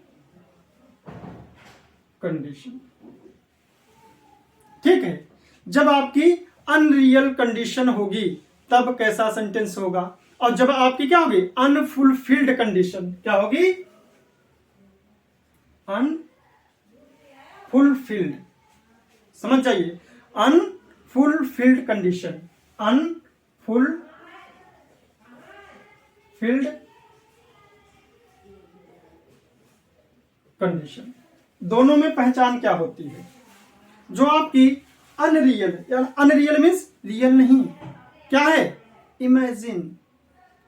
कंडीशन। ठीक है, जब आपकी अनरियल कंडीशन होगी तब कैसा सेंटेंस होगा, और जब आपकी क्या होगी, अनफुलफिल्ड कंडीशन, क्या होगी, अनफुलफिल्ड, समझ जाइए, अनफुलफिल्ड कंडीशन, अनफुलफिल्ड कंडीशन, दोनों में पहचान क्या होती है। जो आपकी अनरियल, या अनरियल मीन्स रियल नहीं, क्या है, इमेजिन,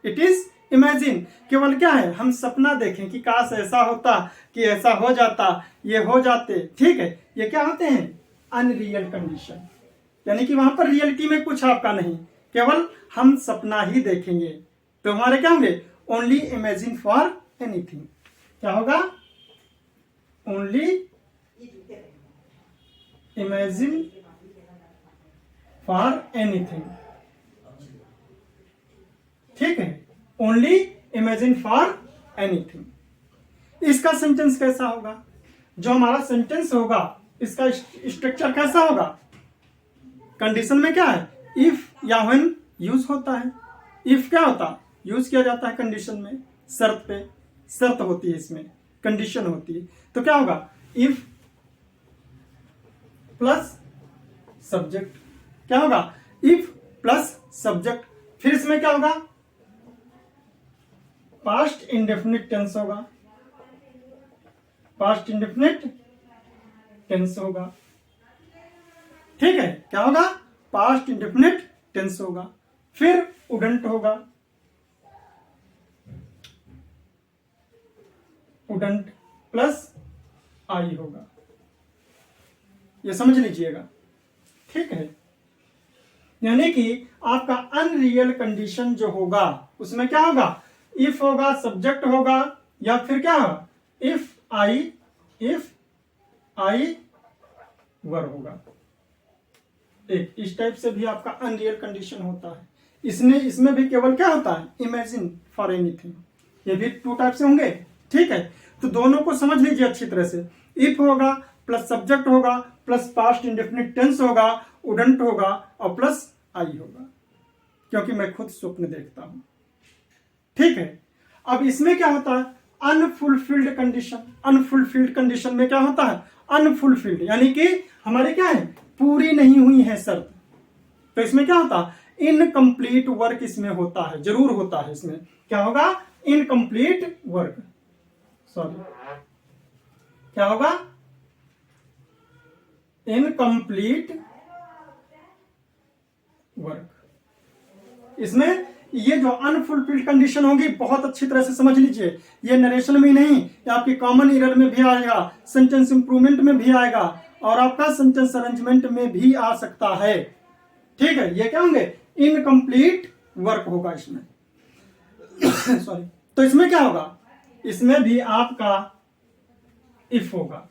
इट इज इमेजिन, केवल क्या है, हम सपना देखें कि काश ऐसा होता, कि ऐसा हो जाता, ये हो जाते। ठीक है, ये क्या होते हैं, अनरियल कंडीशन, यानी कि वहां पर रियलिटी में कुछ आपका नहीं, केवल हम सपना ही देखेंगे। तो हमारे क्या होंगे, ओनली इमेजिन फॉर एनीथिंग, क्या होगा, ओनली इमेजिन फॉर एनीथिंग। ठीक है, ओनली इमेजिन फॉर एनीथिंग। इसका सेंटेंस कैसा होगा, जो हमारा सेंटेंस होगा इसका स्ट्रक्चर कैसा होगा, कंडीशन में क्या है, इफ या व्हेन यूज होता है। इफ क्या होता, यूज किया जाता है कंडीशन में, शर्त पे, शर्त होती है इसमें, कंडीशन होती है। तो क्या होगा, इफ प्लस सब्जेक्ट, क्या होगा, इफ प्लस सब्जेक्ट। फिर इसमें क्या होगा, पास्ट इंडेफिनिट टेंस होगा, पास्ट इंडेफिनिट टेंस होगा। ठीक है, क्या होगा, पास्ट इंडेफिनिट टेंस होगा। फिर वुडंट होगा, वुडंट प्लस आई होगा, ये समझ लीजिएगा। ठीक है, यानी कि आपका अनरियल कंडीशन जो होगा उसमें क्या होगा, इफ होगा, सब्जेक्ट होगा, या फिर क्या होगा, इफ आई वर होगा। एक इस टाइप से भी आपका अनरियल कंडीशन होता है। इसमें भी केवल क्या होता है, इमेजिन फॉर एनीथिंग। ये भी 2 टाइप से होंगे। ठीक है, तो दोनों को समझ लीजिए अच्छी तरह से। इफ होगा प्लस सब्जेक्ट होगा प्लस पास्ट इंडेफिनिट टेंस होगा, वुडंट होगा और प्लस आई होगा, क्योंकि मैं खुद स्वप्न देखता हूं। ठीक है, अब इसमें क्या होता है, अनफुलफिल्ड कंडीशन। अनफुलफिल्ड कंडीशन में क्या होता है, अनफुलफिल्ड यानी कि हमारे क्या है, पूरी नहीं हुई है शर्त। तो इसमें क्या होता है, इनकम्प्लीट वर्क इसमें होता है, जरूर होता है। इसमें क्या होगा, इनकम्प्लीट वर्क, सॉरी क्या होगा, इनकम्प्लीट वर्क। इसमें ये जो अनफुलफिल्ड कंडीशन होगी बहुत अच्छी तरह से समझ लीजिए, ये नरेशन में ही नहीं, ये आपकी कॉमन एरर में भी आएगा, सेंटेंस इंप्रूवमेंट में भी आएगा और आपका सेंटेंस अरेंजमेंट में भी आ सकता है। ठीक है, ये क्या होंगे, इनकम्प्लीट वर्क होगा इसमें। सॉरी, तो इसमें क्या होगा, इसमें भी आपका इफ होगा।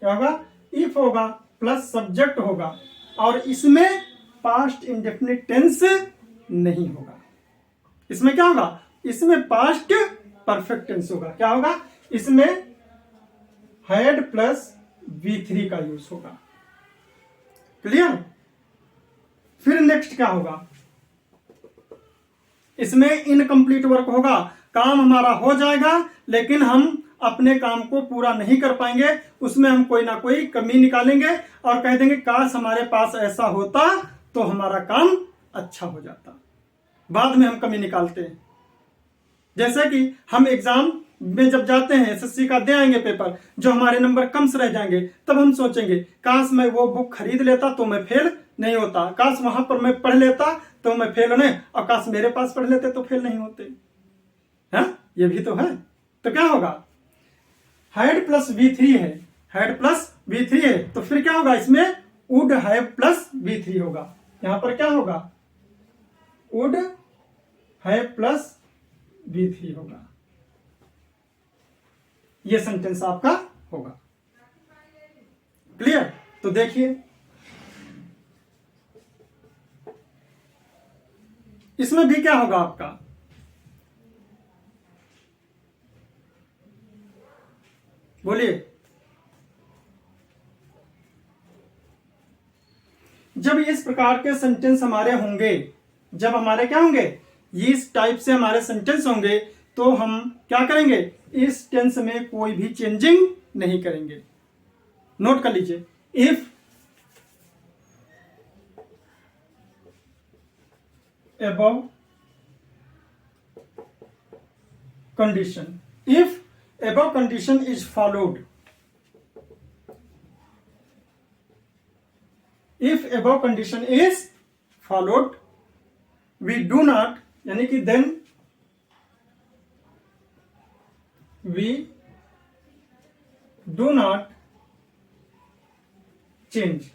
क्या होगा, इफ होगा प्लस सब्जेक्ट होगा और इसमें पास्ट इंडेफिनिट टेंस नहीं होगा। इसमें क्या होगा, इसमें पास्ट परफेक्ट टेंस होगा। क्या होगा, इसमें हैड प्लस V3 का यूज होगा। क्लियर। फिर नेक्स्ट क्या होगा, इसमें इनकम्प्लीट वर्क होगा, काम हमारा हो जाएगा लेकिन हम अपने काम को पूरा नहीं कर पाएंगे, उसमें हम कोई ना कोई कमी निकालेंगे और कह देंगे काश हमारे पास ऐसा होता तो हमारा काम अच्छा हो जाता। बाद में हम कमी निकालते हैं। जैसे कि हम एग्जाम में जब जाते हैं एसएससी का दे आएंगे पेपर, जो हमारे नंबर कम से रह जाएंगे, तब हम सोचेंगे काश मैं वो बुक खरीद लेता तो मैं फेल नहीं होता, काश वहां पर मैं पढ़ लेता तो मैं फेल नहीं, और काश मेरे पास पढ़ लेते तो फेल नहीं होते। है, ये भी तो है। तो क्या होगा, हैड प्लस V3 है, हैड प्लस V3 है, तो फिर क्या होगा, इसमें वुड हैव प्लस V3 होगा। यहां पर क्या होगा, वुड हैव प्लस V3 होगा। ये सेंटेंस आपका होगा। क्लियर। तो देखिए इसमें भी क्या होगा आपका, बोलिए। जब इस प्रकार के सेंटेंस हमारे होंगे, जब हमारे क्या होंगे, इस टाइप से हमारे सेंटेंस होंगे, तो हम क्या करेंगे, इस टेंस में कोई भी चेंजिंग नहीं करेंगे। नोट कर लीजिए, if above condition, if above condition is followed, if above condition is followed, we do not, यानी कि then we do not change।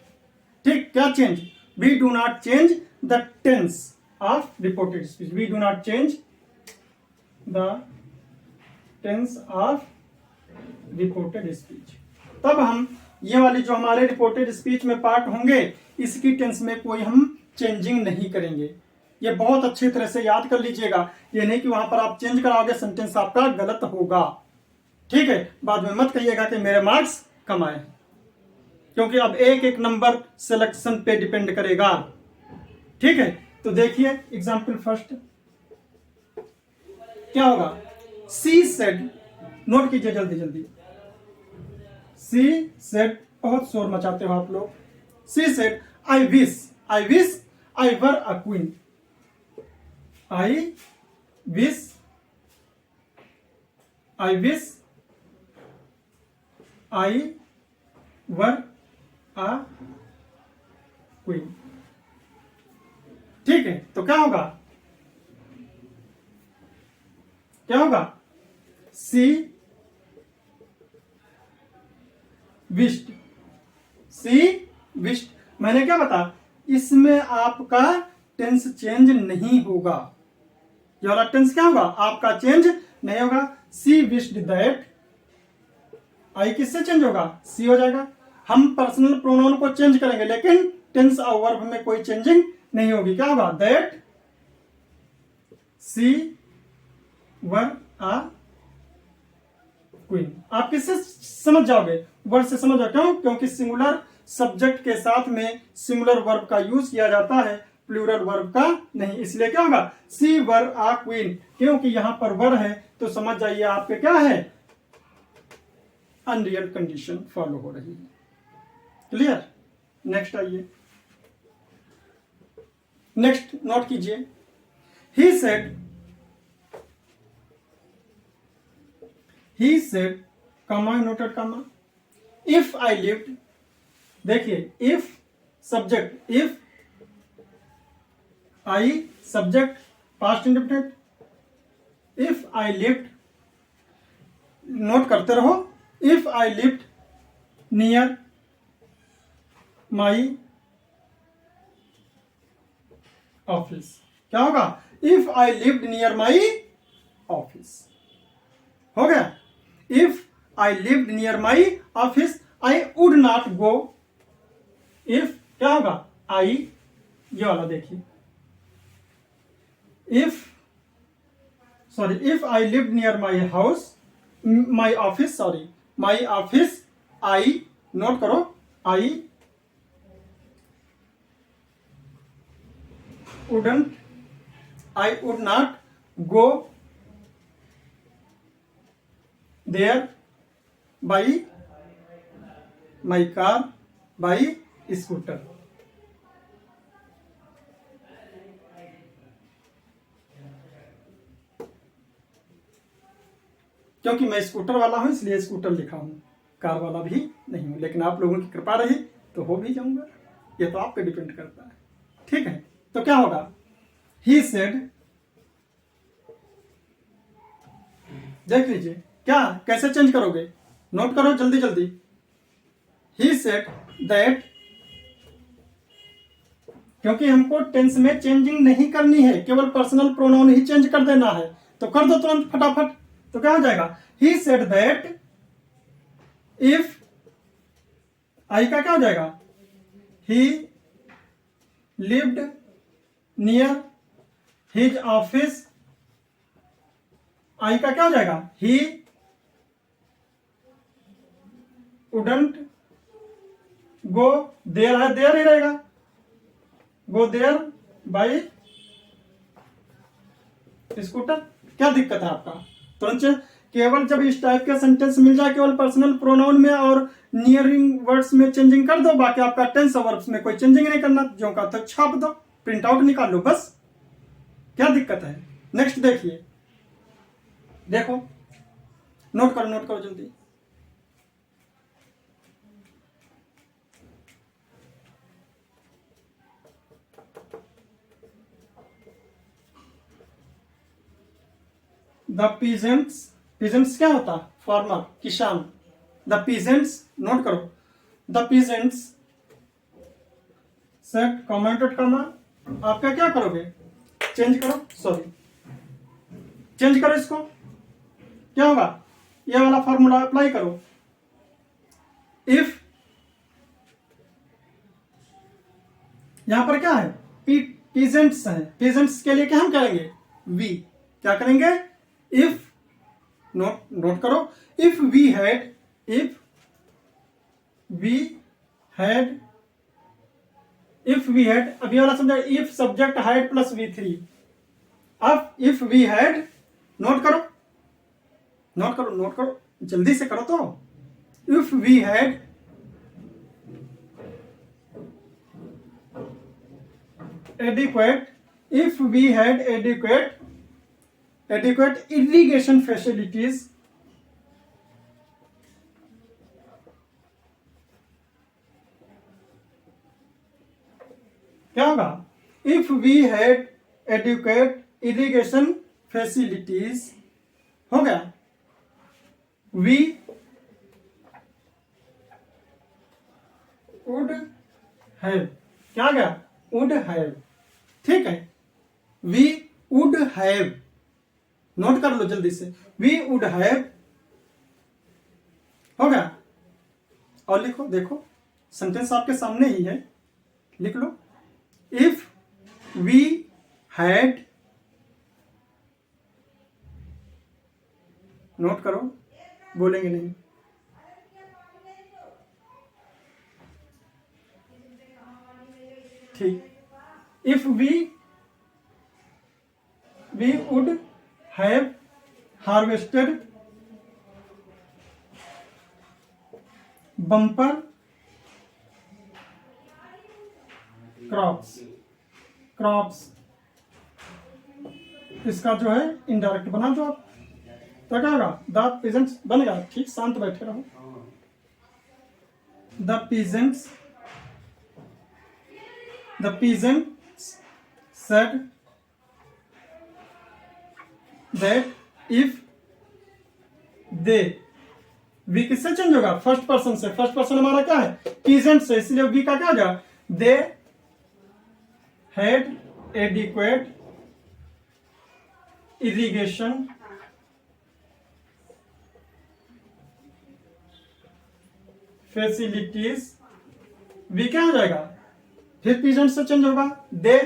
ठीक, क्या change, we do not change the tense of reported speech, we do not change the tense of reported speech। तब हम ये वाली जो हमारे रिपोर्टेड स्पीच में पार्ट होंगे, इसकी टेंस में कोई हम चेंजिंग नहीं करेंगे। ये बहुत अच्छी तरह से याद कर लीजिएगा, ये नहीं कि वहां पर आप चेंज कराओगे सेंटेंस आपका गलत होगा। ठीक है, बाद में मत कहिएगा कि मेरे मार्क्स कम आए, क्योंकि अब एक एक नंबर सिलेक्शन पे डिपेंड करेगा। ठीक है, तो देखिए एग्जाम्पल फर्स्ट क्या होगा, सी सेड, नोट कीजिए जल्दी जल्दी, सी सेड, बहुत शोर मचाते हो आप लोग। सी said I wish I were a queen, I wish I were a queen. ठीक है, तो क्या होगा, क्या होगा, सी विश्ड, सी विश्ड। मैंने क्या बता, इसमें आपका टेंस चेंज नहीं होगा। ये वाला टेंस क्या होगा, आपका चेंज नहीं होगा। सी विश्ड दैट, आई किससे चेंज होगा, सी हो जाएगा। हम पर्सनल प्रोनाउन को चेंज करेंगे लेकिन टेंस और वर्ब में कोई चेंजिंग नहीं होगी। क्या होगा, that C were a queen. आप किससे समझ जाओगे, वर्ड से समझ जाओ। क्यों, क्योंकि सिंगुलर सब्जेक्ट के साथ में सिंगुलर वर्ब का यूज किया जाता है, प्लूरल वर्ब का नहीं। इसलिए क्या होगा, सी वर अ क्वीन, क्योंकि यहां पर वर है तो समझ जाइए आपके क्या है, अनरियल कंडीशन फॉलो हो रही है। क्लियर। नेक्स्ट आइए, नेक्स्ट नोट कीजिए, he said, comma, noted comma, if I lived देखिए if subject, if I subject past indefinite, if I lift, note करते रहो, if I lift near my office, क्या होगा? If I lived near my office, हो गया। If I lived near my office I would not go, if क्या होगा? आई, ये वाला देखिए, if sorry, if I lived near my house, my office, sorry my office, I, note करो, आई wouldn't, I would not go there by my car, by scooter। क्योंकि मैं scooter वाला हूं इसलिए स्कूटर लिखा हूं, कार वाला भी नहीं हूं, लेकिन आप लोगों की कृपा रही तो हो भी जाऊंगा, ये तो आप पे डिपेंड करता है। ठीक है, तो क्या होगा? ही सेड, देख लीजिए क्या, कैसे चेंज करोगे, नोट करो जल्दी जल्दी। ही सेड दैट, क्योंकि हमको टेंस में चेंजिंग नहीं करनी है, केवल पर्सनल प्रोनाउन ही चेंज कर देना है, तो कर दो तुरंत फटाफट। तो क्या हो जाएगा? He said that if, I का क्या हो जाएगा? He lived near his office, I का क्या हो जाएगा? ही वुडंट गो देयर, है देयर ही रहेगा, गो देयर बाई स्कूटर। क्या दिक्कत है आपका? तुरंत केवल जब इस टाइप का सेंटेंस मिल जाए, केवल पर्सनल प्रोनाउन में और नियरिंग वर्ड्स में चेंजिंग कर दो, बाकी आपका टेंस और वर्ब्स में कोई चेंजिंग नहीं करना, जो का तो छाप दो, प्रिंट आउट निकाल लो, बस। क्या दिक्कत है? नेक्स्ट देखिए, देखो, नोट करो जल्दी। द पीजेंट्स, पीजेंट्स क्या होता? फार्मर, किसान। द पीजेंट्स, नोट करो, द पीजेंट्स सेट कमेंटेड कमा, आपका क्या करोगे? चेंज करो, सॉरी चेंज करो इसको, क्या होगा? ये वाला फॉर्मूला अप्लाई करो। इफ, यहां पर क्या है? पीजेंट्स है, पीजेंट्स के लिए क्या हम करेंगे? वी, क्या करेंगे? इफ, नोट करो, if we had, if we had, if we had, अभी वाला समझा, if subject had plus V3। अब इफ वी हैड, नोट करो जल्दी से करो तो। If we had adequate, if we had adequate irrigation facilities, क्या होगा? If we had adequate irrigation facilities, हो गया। वी वुड हैव, क्या आ गया? वुड हैव, ठीक है। वी वुड हैव, नोट कर लो जल्दी से, वी वुड हैव, हो गया। और लिखो, देखो सेंटेंस आपके सामने ही है, लिख लो। इफ वी हैड, नोट करो, बोलेंगे नहीं। ठीक, if we would have harvested bumper crops, इसका जो है इनडायरेक्ट बना दो आप, तो क्या होगा? द पीजेंट्स बनेगा। ठीक, शांत बैठे रहो। द पीजेंट्स द peasant said that if they, we किससे चेंज होगा? फर्स्ट पर्सन से। फर्स्ट पर्सन हमारा क्या है? पीजेंट से, इसलिए वी का क्या हो जाएगा? They had adequate irrigation facilities, we क्या हो जाएगा? फिर पीजेंट से चेंज होगा, they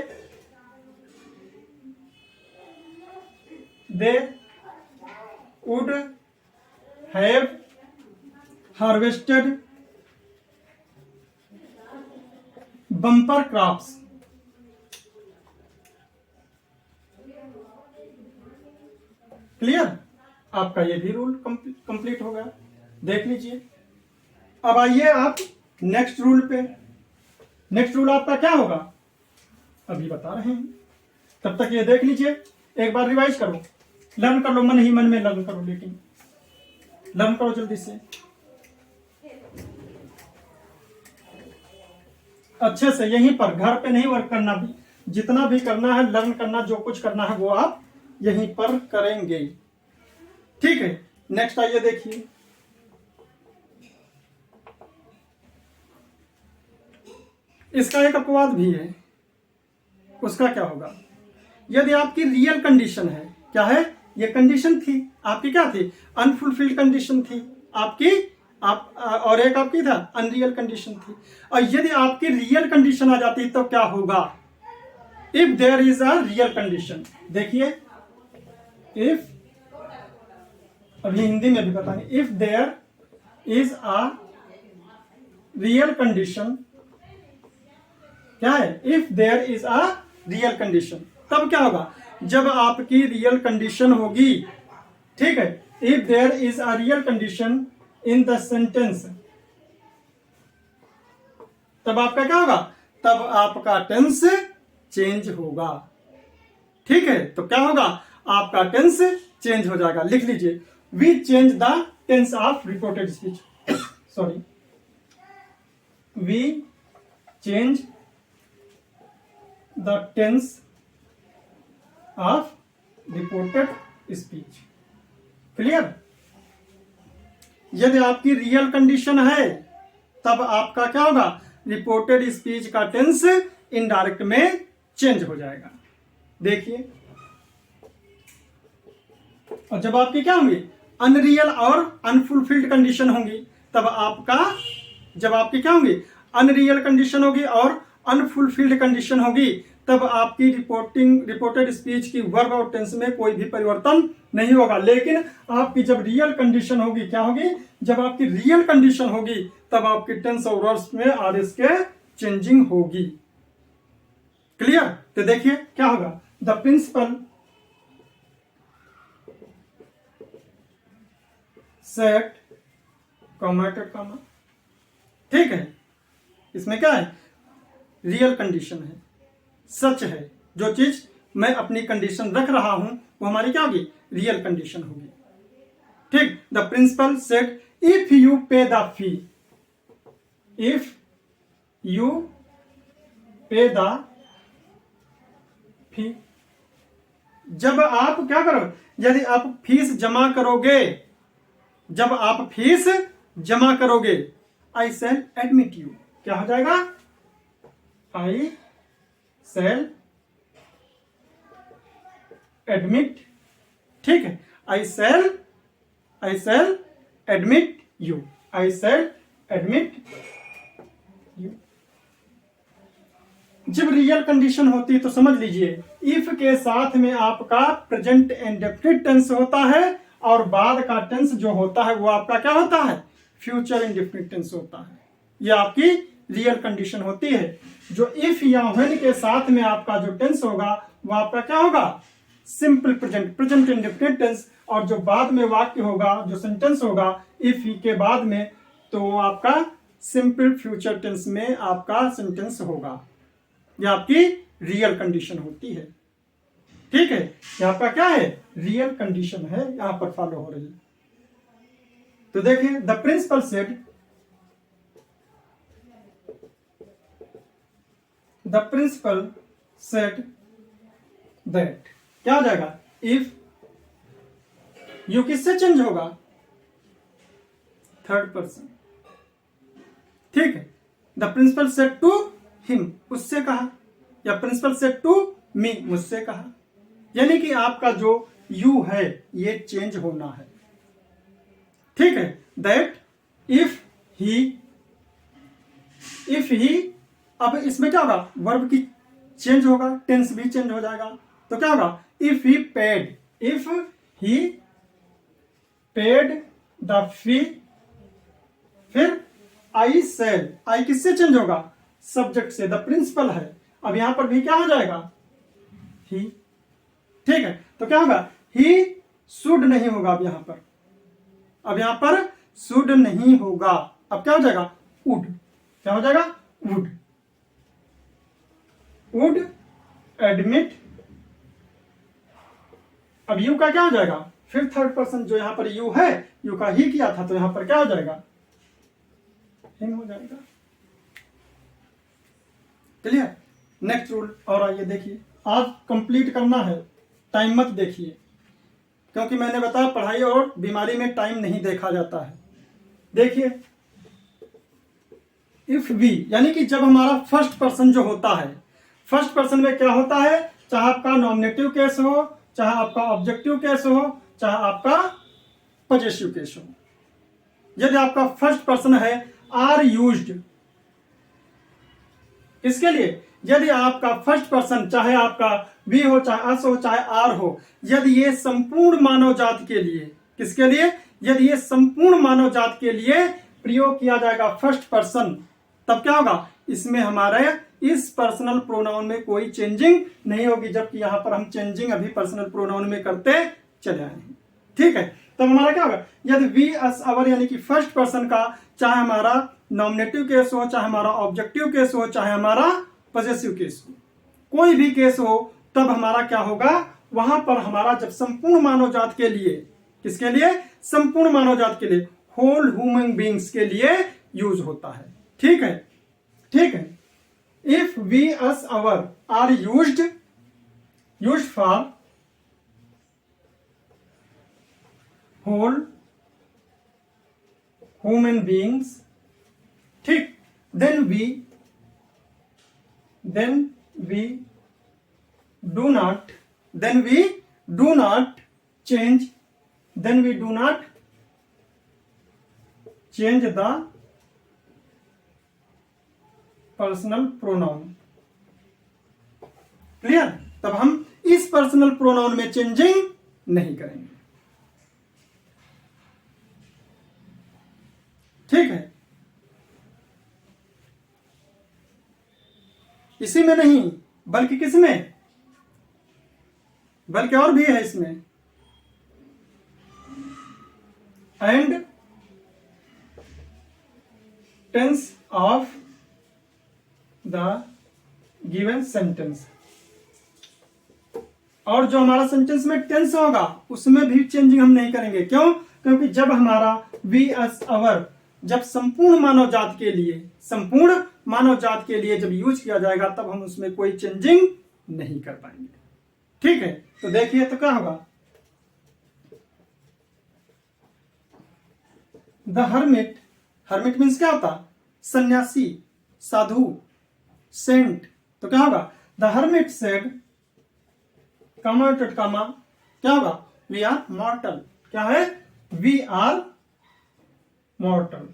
would have harvested bumper crops. Clear? आपका ये भी रूल कंप्लीट हो गया। देख लीजिए। अब आइए आप नेक्स्ट रूल पे। नेक्स्ट रूल आपका क्या होगा? अभी बता रहे हैं, तब तक ये देख लीजिए। एक बार रिवाइज करो, लर्न कर लो, मन ही मन में लर्न करो, लेकिन लर्न करो जल्दी से, अच्छे से, यहीं पर, घर पे नहीं वर्क करना। भी जितना भी करना है, लर्न करना, जो कुछ करना है वो आप यहीं पर करेंगे। ठीक है, नेक्स्ट आइए देखिए। इसका एक अपवाद भी है। उसका क्या होगा? यदि आपकी रियल कंडीशन है, क्या है? ये कंडीशन थी आपकी, क्या थी? अनफुलफिल्ड कंडीशन थी आपकी, और एक आपकी था अनरियल कंडीशन थी। और यदि आपकी रियल कंडीशन आ जाती तो क्या होगा? If there is a real condition, देखिए, इफ, अभी हिंदी में भी बताएंगे, if there is a real condition, क्या है? If there is a real condition, तब क्या होगा? जब आपकी रियल कंडीशन होगी, ठीक है, if there is a real condition in the sentence, तब आपका क्या होगा? तब आपका टेंस चेंज होगा। ठीक है, तो क्या होगा? आपका टेंस चेंज हो जाएगा। लिख लीजिए, we change the tense of reported speech. Sorry, we change the tense of reported speech. Clear? यदि आपकी रियल कंडीशन है, तब आपका क्या होगा? रिपोर्टेड स्पीच का टेंस इनडायरेक्ट में चेंज हो जाएगा। देखिए, और जब आपकी क्या होंगी? अनरियल और अनफुलफिल्ड कंडीशन होंगी, तब आपका, जब आपकी क्या होंगी? अनरियल कंडीशन होगी और अनफुलफिल्ड कंडीशन होगी, तब आपकी रिपोर्टेड स्पीच की वर्ब और टेंस में कोई भी परिवर्तन नहीं होगा। लेकिन आपकी जब रियल कंडीशन होगी, क्या होगी? जब आपकी रियल कंडीशन होगी, तब आपकी टेंस और वर्ब्स में आरएस के चेंजिंग होगी। क्लियर? तो देखिए क्या होगा? द प्रिंसिपल सेट, कॉमेटेड कॉमा, ठीक है, इसमें क्या है? रियल कंडीशन है, सच है, जो चीज मैं अपनी कंडीशन रख रहा हूं वो हमारी क्या होगी? रियल कंडीशन होगी। ठीक? The principal said if you pay the fee, if you pay the fee, जब आप क्या करो? यदि आप फीस जमा करोगे, जब आप फीस जमा करोगे, आई सेल एडमिट यू, क्या हो जाएगा? आई सेल एडमिट, ठीक है, I shall admit you, I shall admit you. जब रियल कंडीशन होती है तो समझ लीजिए, इफ के साथ में आपका प्रेजेंट इंडेफिनिट टेंस होता है, और बाद का टेंस जो होता है वो आपका क्या होता है? फ्यूचर इंडेफिनिट टेंस होता है। ये आपकी रियल कंडीशन होती है। जो इफ या व्हेन के साथ में आपका जो टेंस होगा वो आपका क्या होगा? Simple present indefinite tense. और जो बाद में वाक्य होगा, जो सेंटेंस होगा इफ के बाद में, तो वो आपका सिंपल फ्यूचर टेंस में आपका सेंटेंस होगा। ये आपकी रियल कंडीशन होती है। ठीक है, यहाँ पर क्या है? रियल कंडीशन है, यहां पर फॉलो हो रही है। तो देखिए, the principal said, the principal said that, क्या हो जाएगा? इफ यू किससे चेंज होगा? थर्ड पर्सन, ठीक है। The principal said to him, उससे कहा, या प्रिंसिपल सेड टू मी, मुझसे कहा। यानी कि आपका जो यू है ये चेंज होना है, ठीक है। दैट इफ ही, अब इसमें क्या होगा? वर्ब की चेंज होगा, टेंस भी चेंज हो जाएगा। तो क्या होगा? If he paid the fee, फिर आई सेल, आई किससे चेंज होगा? सब्जेक्ट से, द प्रिंसिपल है। अब यहां पर भी क्या हो जाएगा? ही, ठीक है। तो क्या होगा? ही शुड नहीं होगा अब यहां पर, शुड नहीं होगा। अब क्या हो जाएगा? वुड, क्या हो जाएगा? Would admit. अब यू का क्या हो जाएगा? फिर थर्ड पर्सन, जो यहां पर यू है, यू का ही किया था, तो यहां पर क्या हो जाएगा? हिम हो जाएगा। क्लियर? Next rule. और आइए देखिए, आज कंप्लीट करना है, टाइम मत देखिए, क्योंकि मैंने बताया पढ़ाई और बीमारी में टाइम नहीं देखा जाता है। देखिए, इफ वी, यानी कि जब हमारा फर्स्ट पर्सन जो होता है, फर्स्ट पर्सन में क्या होता है? चाहे आपका नॉमिनेटिव केस हो, चाहे आपका ऑब्जेक्टिव केस हो, चाहे आपका पजेसिव केस हो, यदि आपका फर्स्ट पर्सन है आर यूज्ड, इसके लिए यदि आपका फर्स्ट पर्सन, चाहे आपका वी हो, चाहे अस हो, चाहे आर हो, यदि ये संपूर्ण मानव जाति के लिए, किसके लिए? यदि ये संपूर्ण मानव जाति के लिए प्रयोग किया जाएगा फर्स्ट पर्सन, तब क्या होगा? इसमें हमारे इस पर्सनल प्रोनाउन में कोई चेंजिंग नहीं होगी, जबकि यहां पर हम चेंजिंग अभी पर्सनल प्रोनाउन में करते चले आए हैं, ठीक है। तब हमारा क्या होगा? यदि वी अस अवर, यानी कि फर्स्ट पर्सन का, चाहे हमारा नॉमिनेटिव केस हो, चाहे हमारा ऑब्जेक्टिव केस हो, चाहे हमारा पजेसिव केस हो, कोई भी केस हो, तब हमारा क्या होगा? वहां पर हमारा जब संपूर्ण मानव जात के लिए, किसके लिए? संपूर्ण मानव जात के लिए, होल ह्यूमन बींग्स के लिए यूज होता है, ठीक है, ठीक है। If we us our are used for whole human beings, ठीक, then we do not change the personal pronoun. Clear? तब हम इस पर्सनल प्रोनाउन में चेंजिंग नहीं करेंगे, ठीक है। इसी में नहीं, बल्कि किसमें? बल्कि और भी है इसमें। And tense of the given sentence, और जो हमारा सेंटेंस में टेंस होगा उसमें भी चेंजिंग हम नहीं करेंगे। क्यों? क्योंकि जब हमारा वी अस अवर, जब संपूर्ण मानव जात के लिए जब यूज किया जाएगा, तब हम उसमें कोई चेंजिंग नहीं कर पाएंगे, ठीक है। तो देखिए, तो क्या होगा? द हर्मिट, हर्मिट मीन्स क्या होता? सन्यासी, साधु, सेंट। तो क्या होगा? द हर्मिट सेड, कामा टटकामा, क्या होगा? वी आर मॉर्टल, क्या है? We are mortal.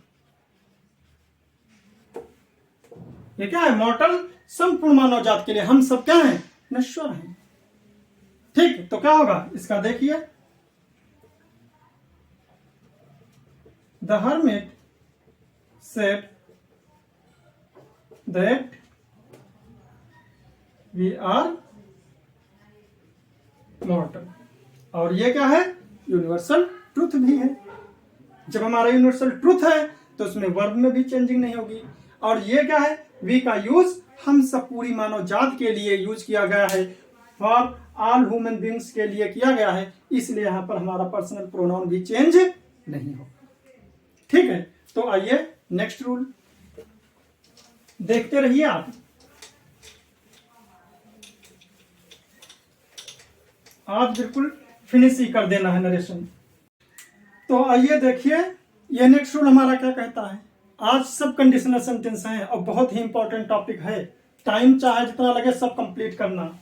ये क्या है? मॉर्टल, संपूर्ण मानव जात के लिए हम सब क्या हैं? नश्वर हैं, ठीक। तो क्या होगा इसका? देखिए, the hermit said that we are mortal. और ये क्या है? यूनिवर्सल ट्रुथ भी है। जब हमारा यूनिवर्सल ट्रुथ है तो उसमें वर्ब में भी चेंजिंग नहीं होगी। और ये क्या है? वी का यूज हम सब पूरी मानव जात के लिए यूज किया गया है, फॉर ऑल ह्यूमन बींग्स के लिए किया गया है, इसलिए यहां पर हमारा पर्सनल प्रोनाउन भी चेंज नहीं होगा, ठीक है। तो आइए नेक्स्ट रूल देखते रहिए आप। आज बिल्कुल फिनिश ही कर देना है नरेशन। तो आइए देखिए ये नेक्स्ट रूल हमारा क्या कहता है। आज सब कंडीशनल सेंटेंस हैं और बहुत ही इंपॉर्टेंट टॉपिक है, टाइम चाहे जितना लगे सब कंप्लीट करना।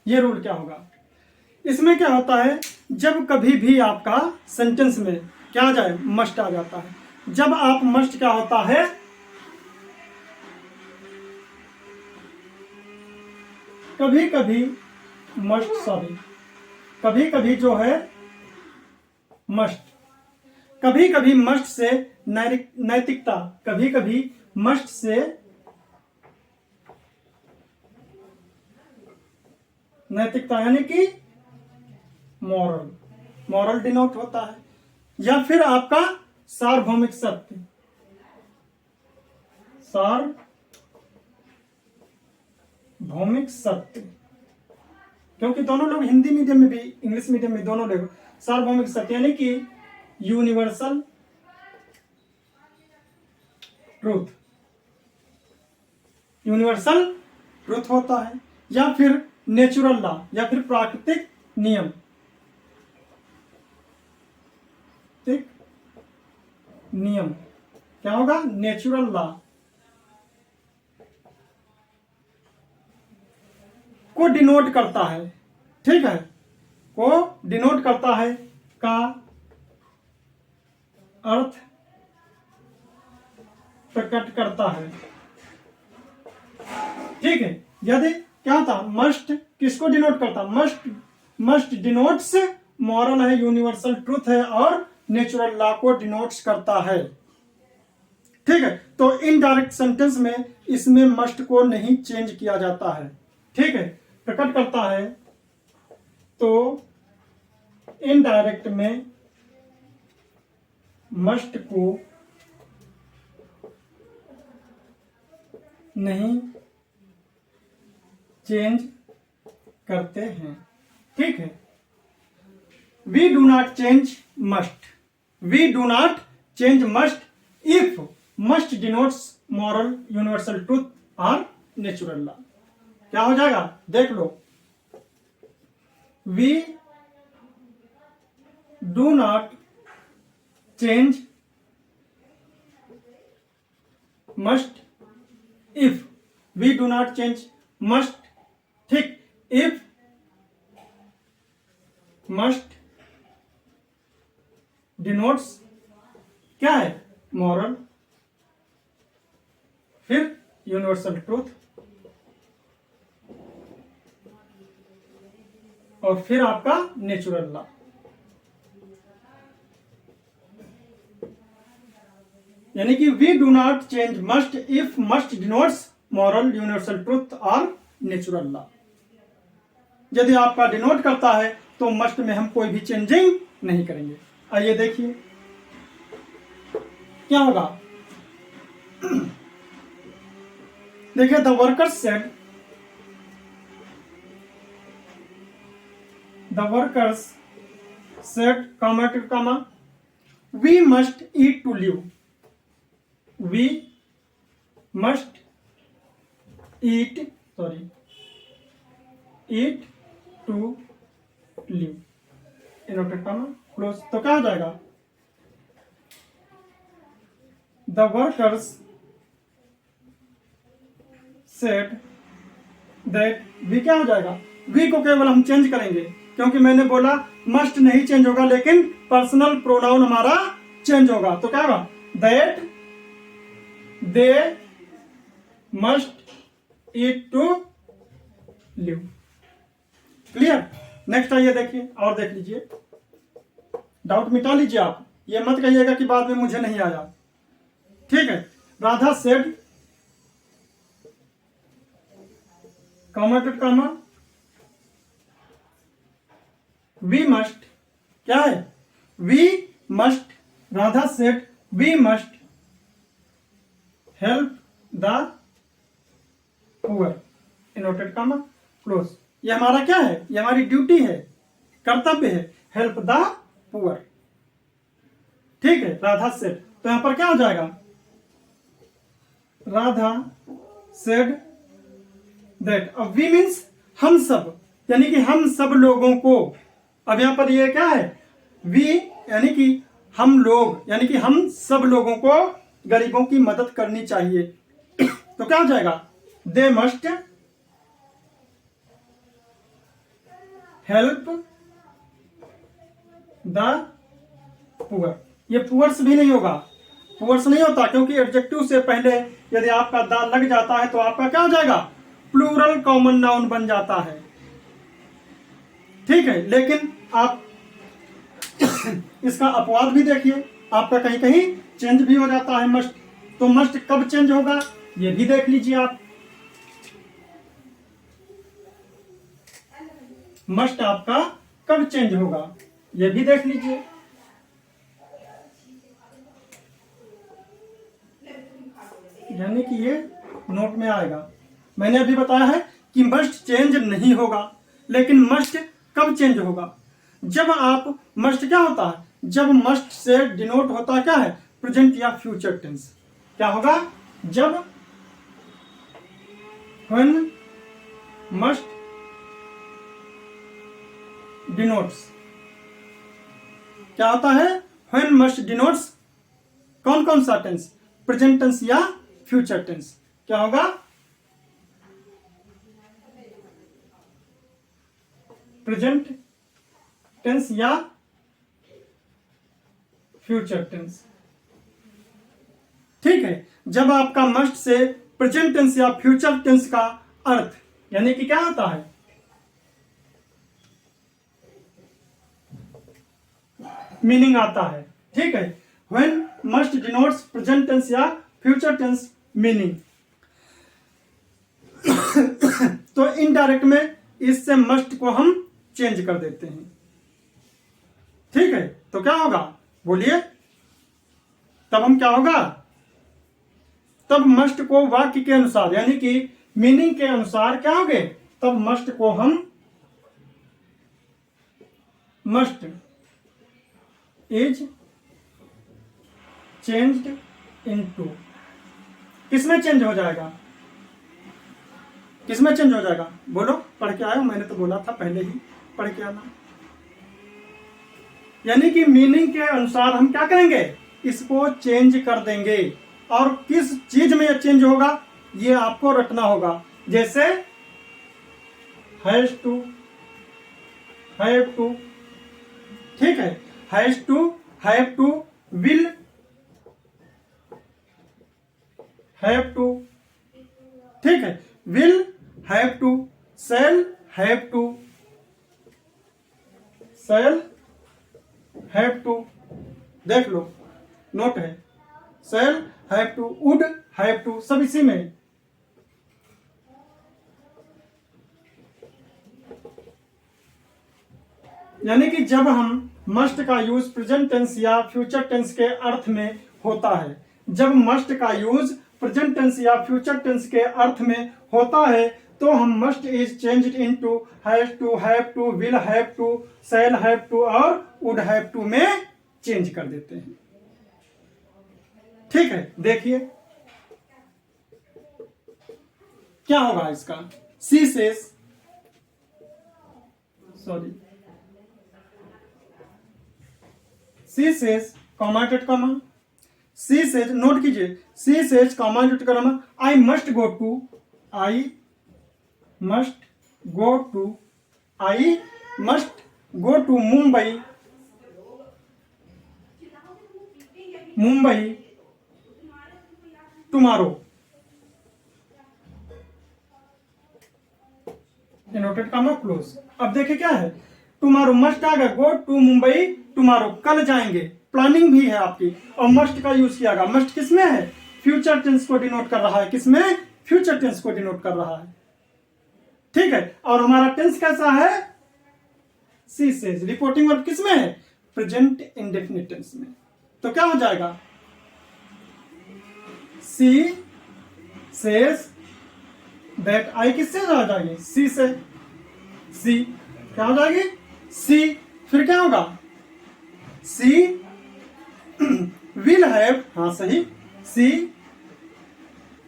ये रूल क्या होगा, इसमें क्या होता है, जब कभी भी आपका सेंटेंस में क्या आ जाए, मस्ट आ जाता है। जब आप मस्ट क्या होता है, कभी कभी मस्ट, सॉरी, कभी कभी जो है मस्ट, कभी कभी मस्ट से नैतिकता, कभी कभी मस्ट से नैतिकता यानी कि मॉरल, मॉरल डिनोट होता है। या फिर आपका सार्वभौमिक सत्य, सार्वभौमिक सत्य, क्योंकि दोनों लोग हिंदी मीडियम में भी इंग्लिश मीडियम में दोनों लोग सार्वभौमिक सत्य यानी कि यूनिवर्सल ट्रूथ, यूनिवर्सल ट्रूथ होता है। या फिर नेचुरल लॉ, या फिर प्राकृतिक नियम, नियम क्या होगा, नेचुरल लॉ को डिनोट करता है, ठीक है, को डिनोट करता है, का अर्थ प्रकट करता है, ठीक है। यदि क्या होता, मस्ट किसको डिनोट करता, मस्ट डिनोट्स मॉरल है, यूनिवर्सल ट्रूथ है, और नेचुरल लॉ को डिनोट्स करता है, ठीक है। तो इनडायरेक्ट सेंटेंस में इसमें मस्ट को नहीं चेंज किया जाता है, ठीक है, प्रकट करता है। तो इनडायरेक्ट में मस्ट को नहीं चेंज करते हैं, ठीक है। We do not change must, we do not change must if must denotes moral, universal truth और नेचुरल लॉ। क्या हो जाएगा, देख लो, we do not change must if, we do not change must, ठीक, इफ मस्ट डिनोट्स क्या है, moral, फिर यूनिवर्सल ट्रूथ, और फिर आपका नेचुरल लॉ। यानी कि we do not change must if must denotes moral, universal truth और नेचुरल लॉ। यदि आपका डिनोट करता है तो मस्ट में हम कोई भी चेंजिंग नहीं करेंगे। आइए देखिए क्या होगा। देखिए, the workers said, the workers said, comma to comma, we must eat to live, we must eat, sorry, eat to live, inverted comma close. तो क्या हो जाएगा, the workers said that, we क्या हो जाएगा, वी को केवल हम चेंज करेंगे क्योंकि मैंने बोला मस्ट नहीं चेंज होगा, लेकिन पर्सनल प्रोनाउन हमारा चेंज होगा। तो क्या होगा, that they must eat to live. Clear. Next आइए देखिए, और देख लीजिए, डाउट मिटा लीजिए आप, ये मत कहिएगा कि बाद में मुझे नहीं आया, ठीक है। Radha said, comma to comma, we must, क्या है, we must, Radha said we must help the poor, inverted comma close. ये हमारा क्या है, ये हमारी ड्यूटी है, कर्तव्य है, हेल्प द पुअर, ठीक है। राधा सेड, तो यहां पर क्या हो जाएगा, राधा सेड दैट। अब वी मीन्स हम सब, यानी कि हम सब लोगों को, अब यहां पर ये क्या है, वी, यानी कि हम लोग, यानी कि हम सब लोगों को गरीबों की मदद करनी चाहिए। तो क्या हो जाएगा, they must help the poor. ये पुअर्स भी नहीं होगा, पुअर्स नहीं होता, क्योंकि एडजेक्टिव से पहले यदि आपका द लग जाता है तो आपका क्या हो जाएगा, प्लूरल कॉमन नाउन बन जाता है। ठीक है, लेकिन आप इसका अपवाद भी देखिए, आपका कहीं कहीं चेंज भी हो जाता है मस्ट। तो मस्ट कब चेंज होगा ये भी देख लीजिए आप। मस्ट आपका कब चेंज होगा ये भी देख लीजिए। यानी कि ये नोट में आएगा। मैंने अभी बताया है कि मस्ट चेंज नहीं होगा, लेकिन मस्ट कब चेंज होगा, जब आप, मस्ट क्या होता है, जब मस्ट से डिनोट होता क्या है, प्रेजेंट या फ्यूचर टेंस। क्या होगा, जब when must denotes, क्या होता है, when must denotes कौन कौन सा टेंस, प्रेजेंट टेंस या फ्यूचर टेंस। क्या होगा, प्रेजेंट टेंस या फ्यूचर टेंस। ठीक है, जब आपका मस्ट से प्रेजेंट टेंस या फ्यूचर टेंस का अर्थ, यानी कि क्या होता है, मीनिंग आता है। ठीक है, when must denotes present tense या फ्यूचर टेंस मीनिंग। तो इनडायरेक्ट में इससे मस्ट को हम चेंज कर देते हैं। ठीक है, तो क्या होगा, बोलिए, तब हम क्या होगा, तब मस्ट को वाक्य के अनुसार, यानी कि मीनिंग के अनुसार क्या होगे, तब मस्ट को हम मस्ट इज चेंज्ड इनटू, किसमें चेंज हो जाएगा, किसमें चेंज हो जाएगा, बोलो, पढ़ के आए हो, मैंने तो बोला था पहले ही पढ़ के आना। यानी कि मीनिंग के अनुसार हम क्या करेंगे, इसको चेंज कर देंगे। और किस चीज में यह चेंज होगा ये आपको रटना होगा। जैसे हैज टू, हैव टू, ठीक है, has to, have to, will have to, ठीक है, will have to, shall have to, shall have to, देख लो नोट है, shall have to, would have to, सब इसी में। यानी कि जब हम मस्ट का यूज प्रेजेंट टेंस या फ्यूचर टेंस के अर्थ में होता है, जब मस्ट का यूज प्रेजेंट टेंस या फ्यूचर टेंस के अर्थ में होता है तो हम must is changed into has to, have to, will have to, shall have to और वुड हैव टू में चेंज कर देते हैं। ठीक है, देखिए क्या होगा इसका, she says, sorry, she says comma dot comma, she says, note कीजिए, she says comma dot comma, I must go to, I must go to, I must go to Mumbai, Mumbai tomorrow, noted comma close. अब देखिए क्या है, tomorrow must आ गया, गो to Mumbai tomorrow, कल जाएंगे, planning भी है आपकी, और मस्ट का यूज किया गया। मस्ट किसमें है, फ्यूचर टेंस को डिनोट कर रहा है, किसमें, फ्यूचर टेंस को डिनोट कर रहा है। ठीक है, और हमारा टेंस कैसा है, सी सेज, रिपोर्टिंग वर्ब किसमें है, प्रेजेंट इंडेफिनिट टेंस में। तो क्या हो जाएगा, सी सेज दैट, आई किससे आ जाएगी, सी से, सी क्या हो जाएगी, सी, फिर क्या होगा, सी विल हैव, हाँ सही, she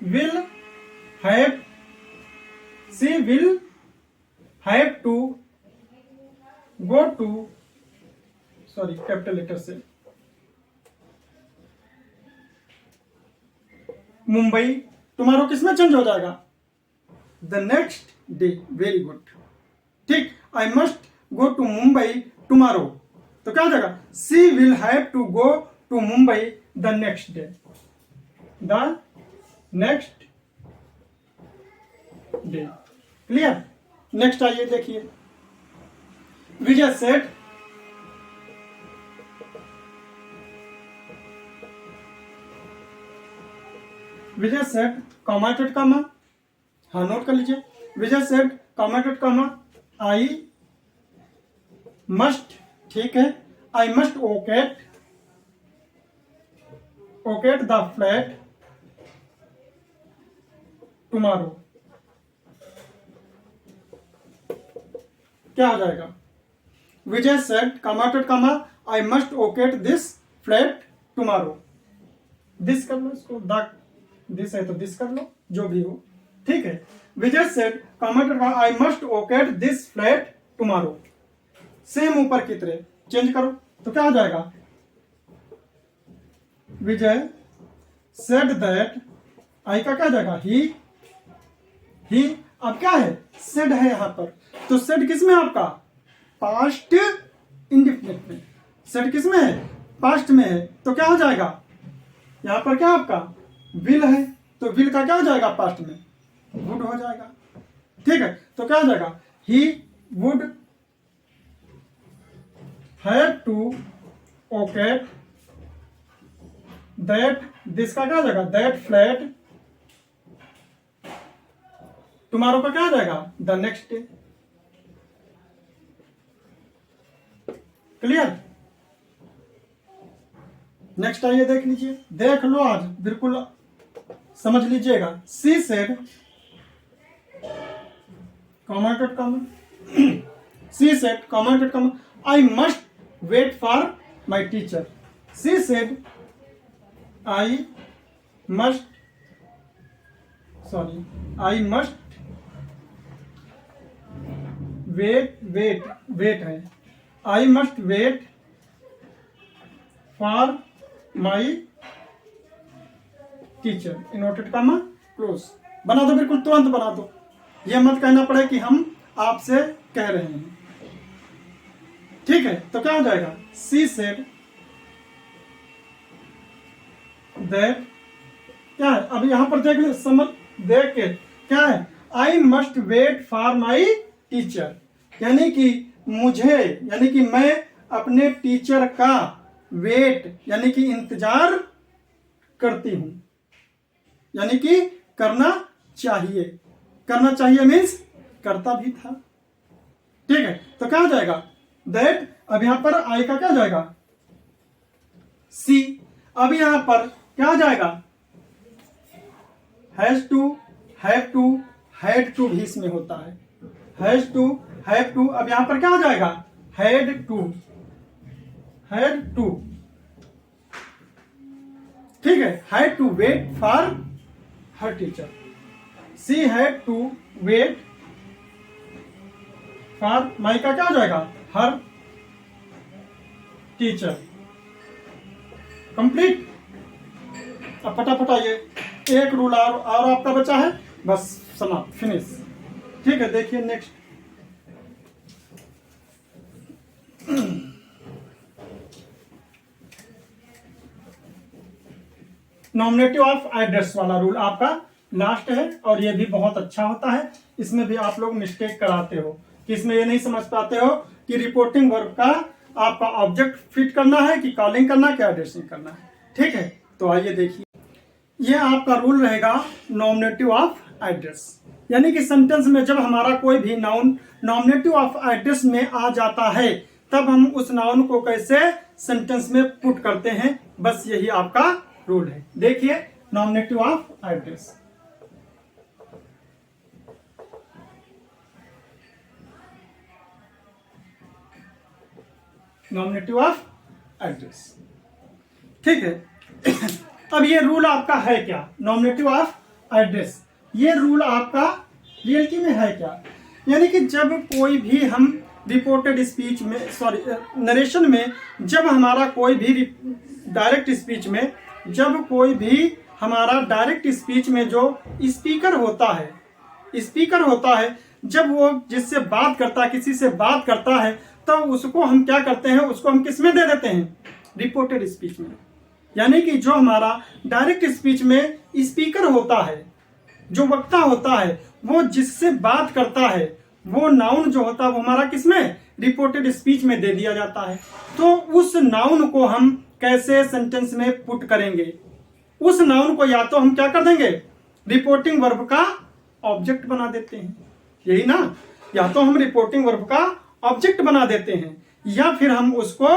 will have, she will have to go to, sorry capital letter से, मुंबई, टुमारो किसमें चेंज हो जाएगा? The next day. Very good, ठीक। I must go to Mumbai tomorrow, तो क्या हो जाएगा? She will have to go to Mumbai the next day, the next day. Clear? Next आइए देखिए, Vijay said, Vijay said commented comma, हाँ नोट कर लीजिए, Vijay said commented comma I must, ठीक है, I must vacate the flat tomorrow, क्या हो जाएगा? Vijay said commented comma I must vacate this flat tomorrow, this कर लो इसको, दिस है तो दिस कर लो, जो भी हो, ठीक है। Vijay said commented I must vacate this flat tomorrow, same ऊपर की तरह चेंज करो तो क्या हो जाएगा? विजय सेड दैट, आई का क्या जाएगा? ही, अब क्या है? सेड है यहां पर, तो सेड किस में आपका? पास्ट इंडेफिनिट में। सेड किस में है? पास्ट में है, तो क्या हो जाएगा? यहां पर क्या आपका? विल है, तो विल का क्या हो जाएगा? पास्ट में वुड हो जाएगा, ठीक है। तो क्या हो जाएगा? He would have to vacate that, this का क्या हो जाएगा? दैट फ्लैट टुमारो का क्या हो जाएगा? The next day. Clear? Next आइए देख लीजिए, देख लो, आज बिल्कुल समझ लीजिएगा। She said commented comma, she said commented comma I must wait for my teacher, she said I must, sorry I must wait है, I must wait for my teacher, inverted comma close. बना दो, बिल्कुल तुरंत बना दो, ये मत कहना पड़े कि हम आपसे कह रहे हैं, ठीक है। तो क्या हो जाएगा? सी सेड दैट, क्या है? अब यहां पर देख ले, समझ देख के, क्या है? I must wait for my teacher, यानी कि मुझे, यानी कि मैं अपने टीचर का वेट, यानी कि इंतजार करती हूं, यानी कि करना चाहिए, करना चाहिए मीन्स करता भी था, ठीक है। तो क्या हो जाएगा? दैट, अब यहां पर आई का क्या हो जाएगा? सी, अब यहां पर क्या हो जाएगा? Has to, have to, had to भी इसमें होता है, हैज टू, हैव टू, अब यहां पर क्या हो जाएगा? हैड टू, हैड टू, ठीक है, had to wait for her teacher, she had to wait for my का क्या हो जाएगा? Her teacher. कंप्लीट। अब फटाफट आइए, एक रूल और आपका बचा है, बस समाप्त, फिनिश, ठीक है। देखिए नेक्स्ट, नॉमिनेटिव ऑफ एड्रेस वाला रूल आपका लास्ट है, और ये भी बहुत अच्छा होता है। इसमें भी आप लोग मिस्टेक कराते हो कि इसमें ये नहीं समझ पाते हो कि रिपोर्टिंग वर्ब का आपका ऑब्जेक्ट फिट करना है कि कॉलिंग करना है कि एड्रेसिंग करना है, ठीक है। तो आइए देखिए, ये आपका रूल रहेगा नॉमिनेटिव ऑफ एड्रेस, यानी कि सेंटेंस में जब हमारा कोई भी नाउन नॉमिनेटिव ऑफ एड्रेस में आ जाता है, तब हम उस नाउन को कैसे सेंटेंस में पुट करते हैं, बस यही आपका रूल है। देखिए nominative of address, nominative of address, ठीक है। अब ये रूल आपका है क्या? नॉमिनेटिव ऑफ एड्रेस, ये रूल आपका रियलिटी में है क्या? यानी कि जब कोई भी हम रिपोर्टेड स्पीच में नरेशन में जब हमारा कोई भी डायरेक्ट स्पीच में जब कोई भी हमारा डायरेक्ट स्पीच में जो स्पीकर होता है जब वो जिससे बात करता है, किसी से बात करता है, तो उसको हम क्या करते हैं, उसको हम किस में दे देते हैं, रिपोर्टेड स्पीच में। यानी कि जो हमारा डायरेक्ट स्पीच में स्पीकर होता है, जो वक्ता होता है, वो जिससे बात करता है, वो नाउन जो होता है वो हमारा किसमें, रिपोर्टेड स्पीच में दे दिया जाता है। तो उस नाउन को हम कैसे सेंटेंस में पुट करेंगे, उस नाउन को या तो हम क्या कर देंगे, रिपोर्टिंग वर्ब का ऑब्जेक्ट बना देते हैं, यही ना, या तो हम रिपोर्टिंग वर्ब का ऑब्जेक्ट बना देते हैं, या फिर हम उसको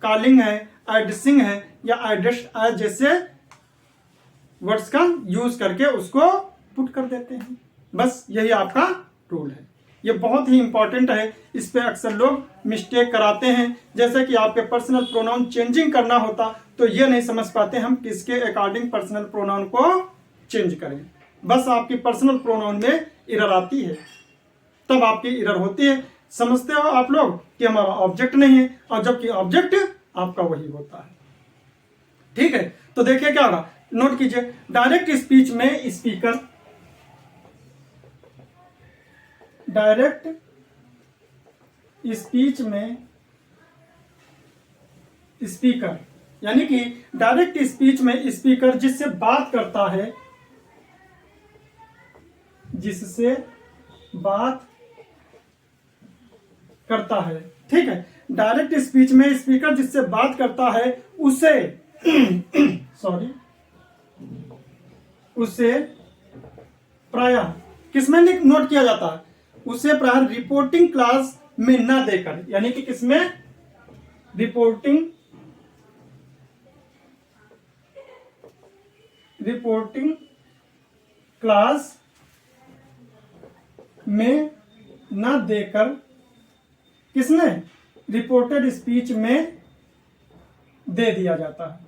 कॉलिंग है, एड्रेसिंग है, या एड्रेस जैसे वर्ड्स का यूज करके उसको पुट कर देते हैं। बस यही आपका रूल है। ये बहुत ही इंपॉर्टेंट है, इस पे अक्सर लोग मिस्टेक कराते हैं। जैसे कि आपके पर्सनल प्रोनाउन चेंजिंग करना होता तो ये नहीं समझ पाते हम किसके अकॉर्डिंग पर्सनल प्रोनाउन को चेंज करें। बस आपकी पर्सनल प्रोनाउन में एरर आती है, तब आपकी एरर होती है। समझते हो आप लोग कि हमारा ऑब्जेक्ट नहीं है, और जबकि ऑब्जेक्ट आपका वही होता है। ठीक है, तो देखिए क्या होगा, नोट कीजिए, डायरेक्ट स्पीच में स्पीकर, डायरेक्ट स्पीच में स्पीकर, यानी कि डायरेक्ट स्पीच में स्पीकर जिससे बात करता है, जिससे बात करता है, ठीक है, डायरेक्ट स्पीच में स्पीकर जिससे बात करता है उसे उसे प्रायः किसमें नोट किया जाता है, उसे प्रायः रिपोर्टिंग क्लास में न देकर, यानी कि किसमें, रिपोर्टिंग क्लास में न देकर, किसने, रिपोर्टेड स्पीच में दे दिया जाता है।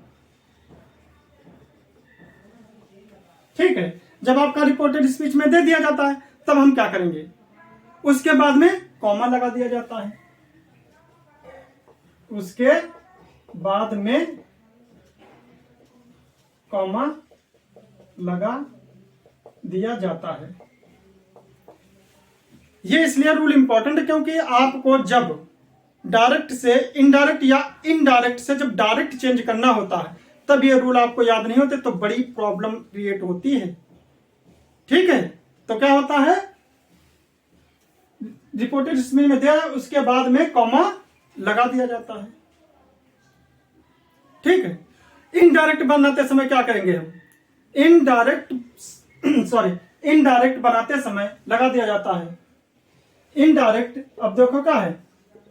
ठीक है, जब आपका रिपोर्टेड स्पीच में दे दिया जाता है तब हम क्या करेंगे, उसके बाद में कॉमा लगा दिया जाता है, उसके बाद में कॉमा लगा दिया जाता है। ये इसलिए रूल इंपॉर्टेंट है क्योंकि आपको जब डायरेक्ट से इनडायरेक्ट या इनडायरेक्ट से जब डायरेक्ट चेंज करना होता है तब ये रूल आपको याद नहीं होते तो बड़ी प्रॉब्लम क्रिएट होती है। ठीक है, तो क्या होता है, रिपोर्टेड स्पीच में दिया, उसके बाद में कॉमा लगा दिया जाता है। ठीक है, इनडायरेक्ट बनाते समय क्या करेंगे हम, इनडायरेक्ट बनाते समय लगा दिया जाता है इनडायरेक्ट। अब देखो क्या है,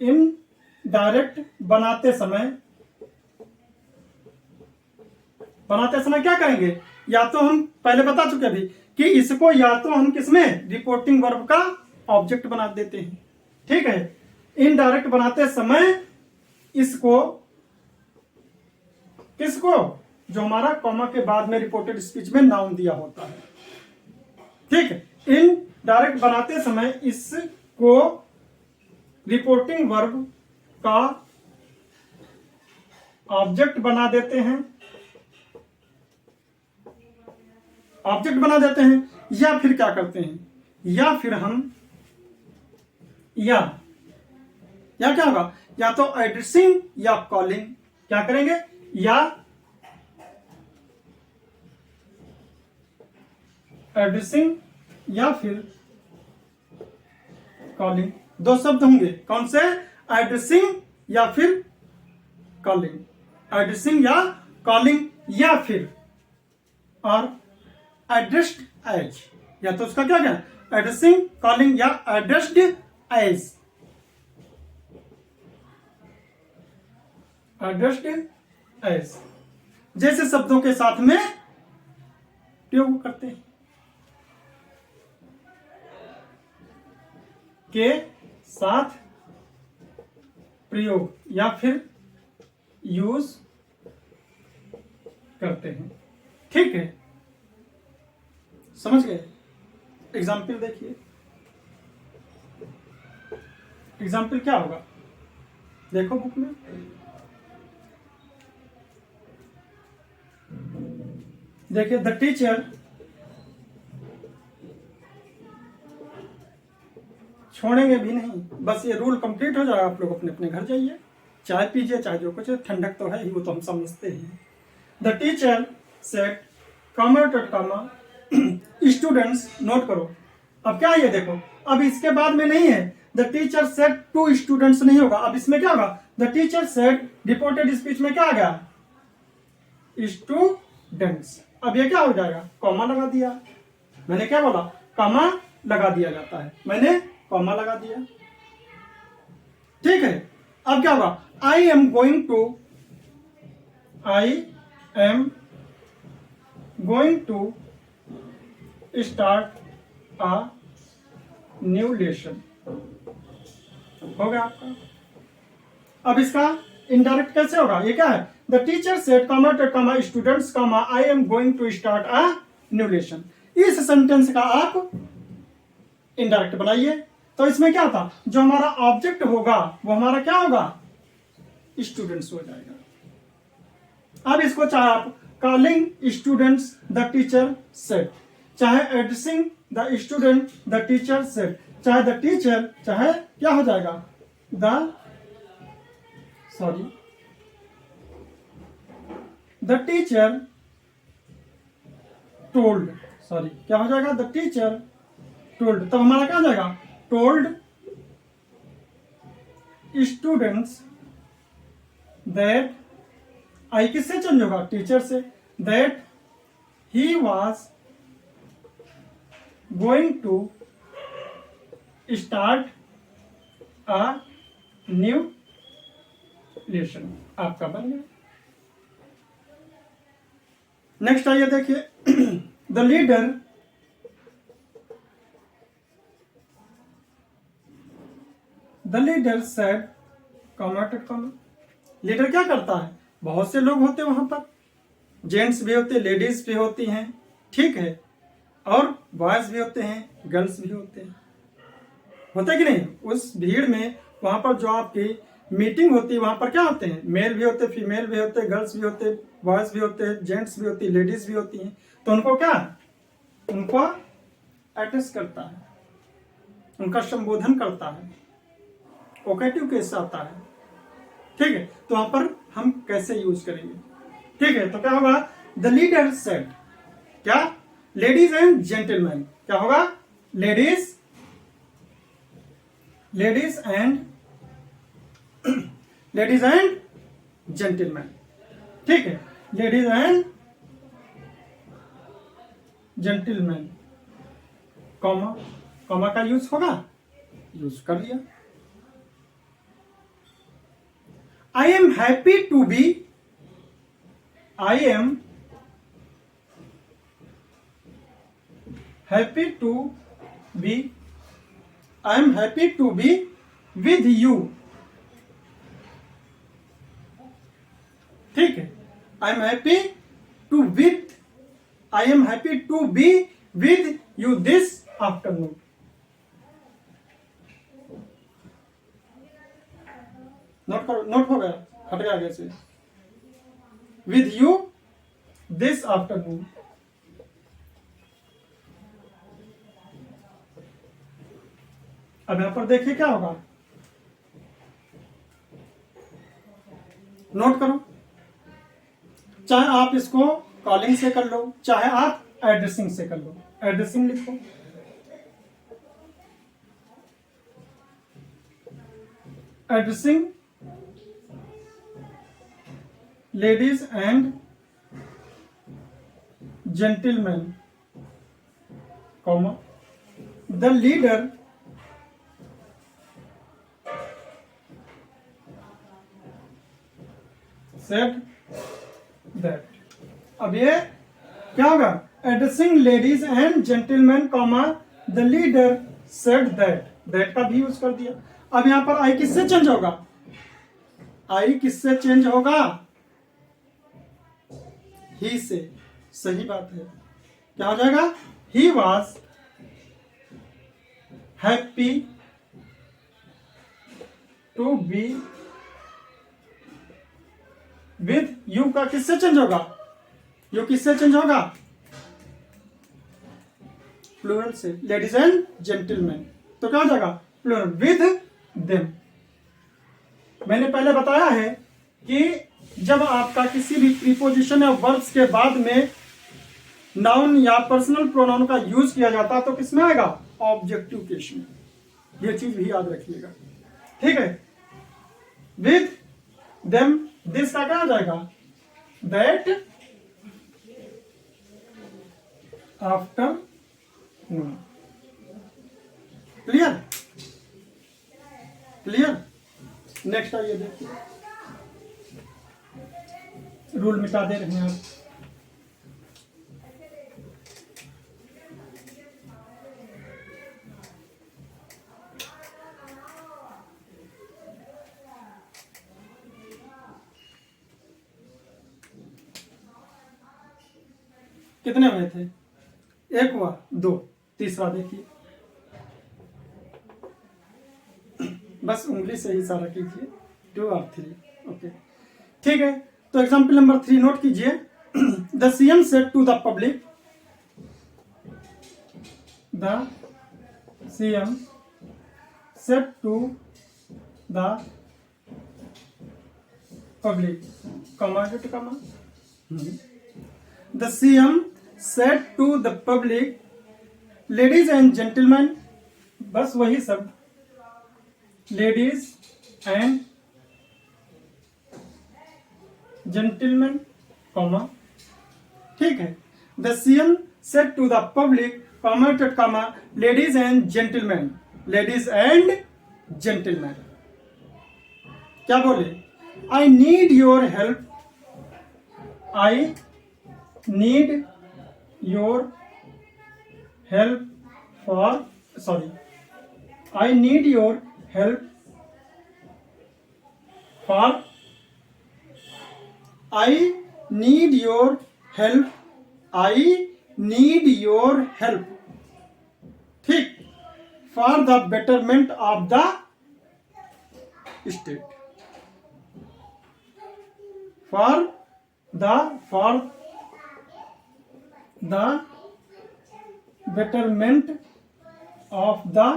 इनडायरेक्ट बनाते समय क्या करेंगे, या तो हम पहले बता चुके अभी कि इसको या तो हम किसमें, रिपोर्टिंग वर्ब का ऑब्जेक्ट बना देते हैं। ठीक है, इनडायरेक्ट बनाते समय इसको, किसको, जो हमारा कॉमा के बाद में रिपोर्टेड स्पीच में नाउन दिया होता है। ठीक है, इनडायरेक्ट बनाते समय इसको रिपोर्टिंग वर्ब का ऑब्जेक्ट बना देते हैं, या फिर क्या करते हैं, या फिर हम या क्या होगा, या तो एड्रेसिंग या कॉलिंग, क्या करेंगे, या एड्रेसिंग या फिर कॉलिंग, दो शब्द होंगे, कौन से, एड्रेसिंग या फिर कॉलिंग, एड्रेसिंग या कॉलिंग, या फिर और एड्रेस्ड एज, या तो उसका क्या एड्रेसिंग, कॉलिंग या एड्रेस्ड एज, जैसे शब्दों के साथ में प्रयोग करते हैं, के साथ प्रयोग या फिर यूज करते हैं। ठीक है, समझ गए, एग्जाम्पल देखिए, एग्जाम्पल क्या होगा, देखो बुक में, देखिए द टीचर छोड़ेंगे भी नहीं, बस ये रूल कंप्लीट हो जाएगा, आप लोग अपने अपने घर जाइए, चाय पीजिए, चाहे जो कुछ है, ठंडक तो है ही, वो तो हम समझते ही। The teacher said comma dot comma students, note करो, अब क्या है ये देखो, अब इसके बाद में नहीं है the teacher said to students नहीं होगा, अब इसमें क्या होगा, the teacher said reported speech में क्या आ गया, स्टूडेंट्स। अब ये क्या हो जाएगा, कॉमा लगा दिया, मैंने क्या बोला, कॉमा लगा दिया जाता है, मैंने कॉमा लगा दिया, ठीक है। अब क्या होगा, I am going to start a new lesson, हो गया आपका। अब इसका इनडायरेक्ट कैसे होगा, ये क्या है, the teacher said comma to comma students comma I am going to start a new lesson. इस सेंटेंस का आप इनडायरेक्ट बनाइए, तो इसमें क्या था, जो हमारा ऑब्जेक्ट होगा वो हमारा क्या होगा, स्टूडेंट्स हो जाएगा। अब इसको चाहे आप calling students the teacher said, चाहे addressing the student the teacher said, चाहे द टीचर, चाहे क्या हो जाएगा, द टीचर टोल्ड, क्या हो जाएगा, द टीचर टोल्ड, तो हमारा क्या हो जाएगा, टोल्ड स्टूडेंट्स दैट, आई किससे चेंज होगा, टीचर से, that he was going to start a new lesson, आपका बन गया। नेक्स्ट आइए देखिए, the leader said comma to comma, leader क्या करता है, बहुत से लोग होते हैं वहां पर, जेंट्स भी होते हैं, लेडीज भी होती हैं, ठीक है, और बॉयज भी होते हैं, गर्ल्स भी होते हैं, होता है कि नहीं, उस भीड़ में वहां पर जो आपकी मीटिंग होती है वहां पर क्या होते हैं, मेल भी होते, फीमेल भी होते, गर्ल्स भी होते, बॉयज भी होते, जेंट्स भी होती, लेडीज भी होती हैं, तो उनको क्या, उनको एड्रेस करता है, उनका संबोधन करता है, ओकेटिव केस आता है, ठीक है, तो वहां पर हम कैसे यूज करेंगे, ठीक है, तो क्या होगा, द लीडर सेड, क्या, लेडीज एंड जेंटलमैन, क्या होगा, लेडीज एंड जेंटलमैन, ठीक है, लेडीज एंड जेंटलमैन, कॉमा का यूज होगा, यूज कर लिया। I am happy to be, I am happy to be with you, ठीक है, I am happy to be with you this afternoon, note हो गया, हट गया आगे से, विद यू दिस आफ्टरनून। अब यहां पर देखिए क्या होगा, नोट करो, चाहे आप इसको कॉलिंग से कर लो, चाहे आप एड्रेसिंग से कर लो, एड्रेसिंग लिखो, addressing ladies and gentlemen, comma, the leader said that, अब ये क्या होगा, addressing ladies and gentleman comma the leader said that का भी यूज कर दिया। अब यहां पर आई किससे चेंज होगा, आई किससे चेंज होगा, ही से, सही बात है, क्या हो जाएगा, he was happy to be with you का किससे चेंज होगा? यू किससे चेंज होगा? प्लूरल से, लेडीज एंड जेंटलमैन। तो क्या हो जाएगा? Plural with them. मैंने पहले बताया है कि जब आपका किसी भी प्रीपोजिशन या वर्ब्स के बाद में नाउन या पर्सनल प्रोनाउन का यूज किया जाता है तो किसमें आएगा? ऑब्जेक्टिव केस में। यह चीज भी याद रखिएगा, ठीक है। विद देम, दिस का क्या हो जाएगा? That, after, clear? Clear? Next आइए देखिए, रूल मिटा दे रहे हैं आप। कितने हुए थे? एक हुआ, दो, तीसरा देखिए। बस उंगली से ही इशारा कीजिए, 2 और 3, ओके, ठीक है। तो एग्जाम्पल नंबर 3 नोट कीजिए। The CM said to the public, the CM said to the public, comma to comma, the CM said to the public, ladies and gentleman, बस वही सब, लेडीज एंड जेंटलमैन, कॉमा, ठीक है। The CM said to the public, comma dot comma, ladies and gentleman, ladies and gentleman. क्या बोले? I need your help, I need your help for, sorry, I need your help for, I need your help, I need your help, ठीक, for the betterment of the state, for the betterment of the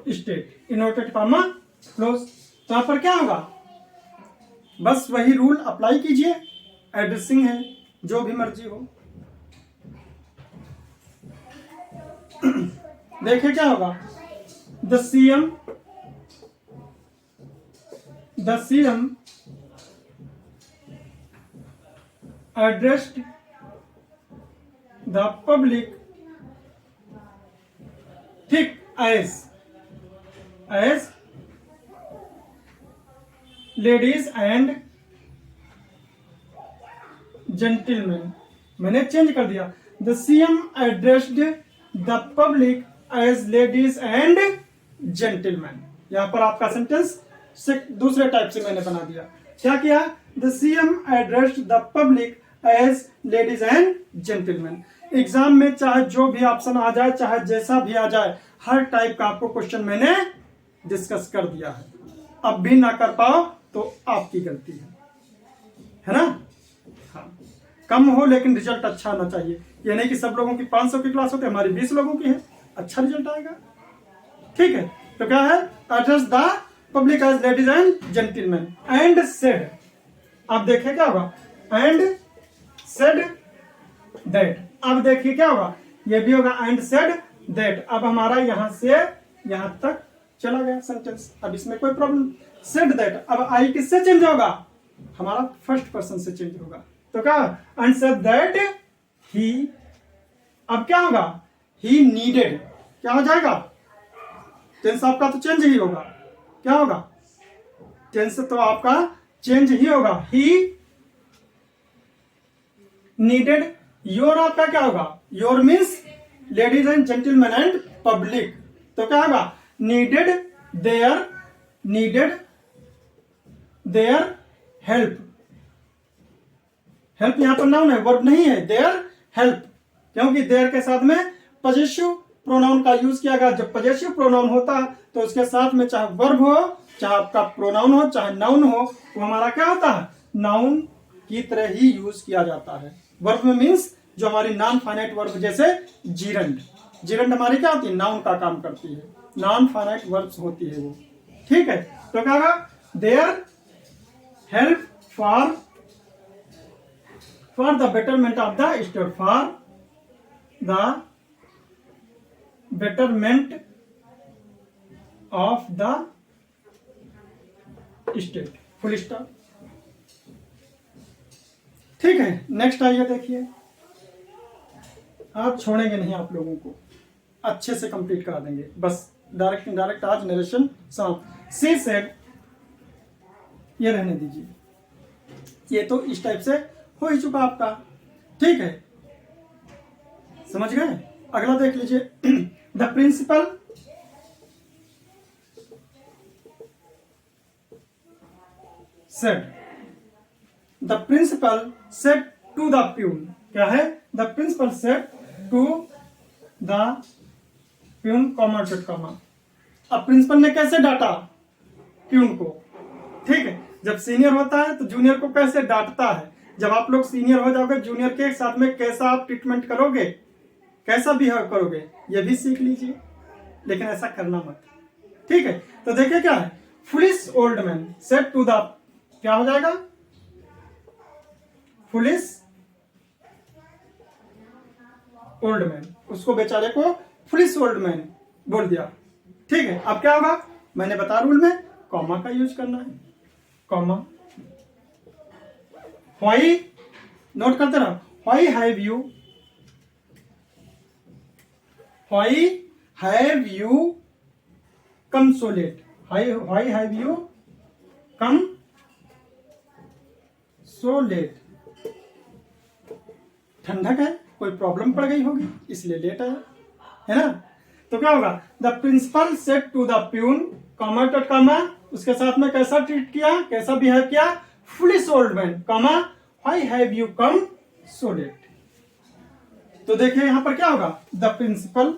state, inverted comma close. तो यहां पर क्या होगा? बस वही rule apply कीजिए, addressing है, जो भी मर्जी हो। देखिए क्या होगा? The CM addressed the public, ठीक, as ladies and gentlemen, मैंने चेंज कर दिया। The CM addressed the public as ladies and gentlemen। यहां पर आपका सेंटेंस से दूसरे टाइप से मैंने बना दिया। क्या किया? The CM addressed the public as ladies and gentlemen। Exam में चाहे जो भी ऑप्शन आ जाए, चाहे जैसा भी आ जाए, हर टाइप का आपको क्वेश्चन मैंने डिस्कस कर दिया है। अब भी ना कर पाओ तो आपकी गलती है ना? हाँ, कम हो लेकिन रिजल्ट अच्छा आना चाहिए। ये नहीं कि सब लोगों की 500 की क्लास होती है, हमारी 20 लोगों की है, अच्छा रिजल्ट आएगा, ठीक है। तो क्या है? Address the public as ladies and gentleman and said, अब देखिए क्या होगा? And said that. अब देखिए क्या होगा? ये भी होगा एंड सेड दैट। अब हमारा यहां से यहां तक चला गया सेंटेंस, अब इसमें कोई प्रॉब्लम। सेड दैट, अब आई किससे चेंज होगा? हमारा फर्स्ट पर्सन से चेंज होगा। तो क्या? एंड सेड दैट ही, अब क्या होगा? ही नीडेड, क्या हो जाएगा? टेंस आपका तो चेंज ही होगा। क्या होगा? टेंस तो आपका चेंज ही होगा। ही नीडेड, योर आपका क्या होगा? Your means ladies and gentleman and public. तो क्या होगा? Needed their help. हेल्प यहां पर नाउन है, वर्ब नहीं है। देयर हेल्प, क्योंकि देयर के साथ में पजेसिव प्रोनाउन का यूज किया गया। जब पजेसिव प्रोनाउन होता है तो उसके साथ में चाहे वर्ब हो, चाहे आपका प्रोनाउन हो, चाहे नाउन हो, वो हमारा क्या होता है, नाउन की तरह ही यूज किया जाता है। वर्ब में मीन्स जो हमारी नॉन फाइनाइट वर्ब, जैसे जीरंड, जीरंड हमारी क्या होती है, नाउन का काम करती है, नॉन फाइनाइट वर्ब्स होती है वो। ठीक है, तो क्या होगा, their help for the betterment of the state, फॉर द betterment of the state, full stop. ठीक है, नेक्स्ट आइए, देखिए आप छोड़ेंगे नहीं, आप लोगों को अच्छे से कंप्लीट करा देंगे, बस डायरेक्ट इनडायरेक्ट आज नरेशन समाप्त। सी सेड, ये रहने दीजिए, ये तो इस टाइप से हो ही चुका आपका। ठीक है, समझ गए। अगला देख लीजिए, the principal said, the principal said to the peon, क्या है, the principal said to the peon comma dot comma. अब प्रिंसिपल ने कैसे डांटा प्यून को, ठीक है, जब सीनियर होता है तो जूनियर को कैसे डांटता है, जब आप लोग सीनियर हो जाओगे जूनियर के साथ में कैसा आप ट्रीटमेंट करोगे, कैसा बिहेव करोगे, ये भी सीख लीजिए, लेकिन ऐसा करना मत। ठीक है, तो देखिए क्या है, foolish old man said to the, क्या हो जाएगा, फुलिश ओल्ड मैन, उसको बेचारे को फुलिश ओल्ड मैन बोल दिया। ठीक है, अब क्या होगा, मैंने बता रूल में कॉमा का यूज करना है, कॉमा। व्हाई, नोट करते रहो, why have you, Why have you come so late? Why have you come so late? ठंडक है, कोई प्रॉब्लम पड़ गई होगी इसलिए लेट आया, है ना। तो क्या होगा, the principal said to the peon comma dot comma, उसके साथ में कैसा ट्रीट किया, कैसा बिहेव किया, foolish old man comma why have you come so late. तो देखिए यहां पर क्या होगा, द प्रिंसिपल,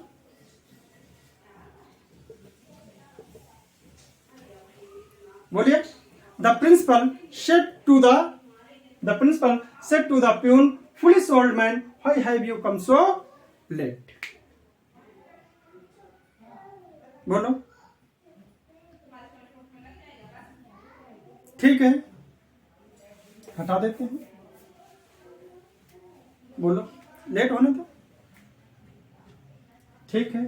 बोलिए, the principal said to the peon foolish old man why have you come so late. बोलो, ठीक है, हटा देते हैं, बोलो, लेट होने दो। ठीक है,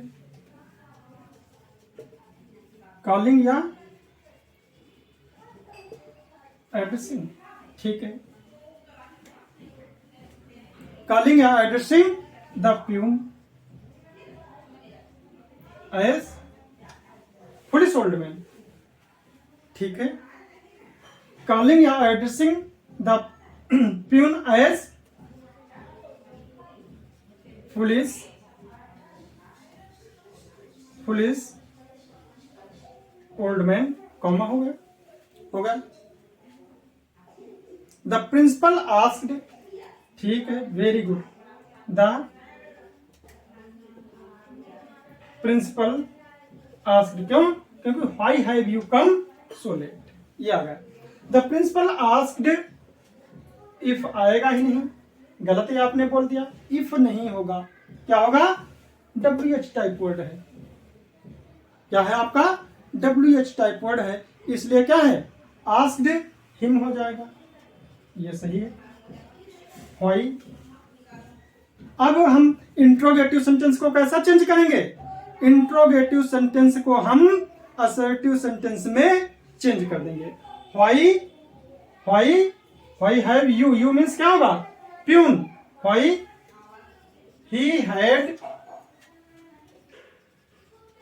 कॉलिंग या एड्रेसिंग, ठीक है, कॉलिंग या addressing the peon as foolish old man, ठीक है, कॉलिंग या addressing the peon as foolish old man, comma हो गया, द प्रिंसिपल आस्क्ड, ठीक है, very good, the principal asked, क्यों, क्योंकि why have you come so late, ये आ गया। द प्रिंसिपल आस्क्ड, इफ आएगा ही नहीं, गलत ही आपने बोल दिया, इफ नहीं होगा, क्या होगा, WH टाइप वर्ड है, क्या है आपका, WH टाइप वर्ड है, इसलिए क्या है, आस्क्ड हिम हो जाएगा, ये सही है। व्हाई, अब हम इंट्रोगेटिव सेंटेंस को कैसा चेंज करेंगे, इंट्रोगेटिव सेंटेंस को हम असर्टिव सेंटेंस में चेंज कर देंगे। Why have you, you means क्या होगा, peon, why he had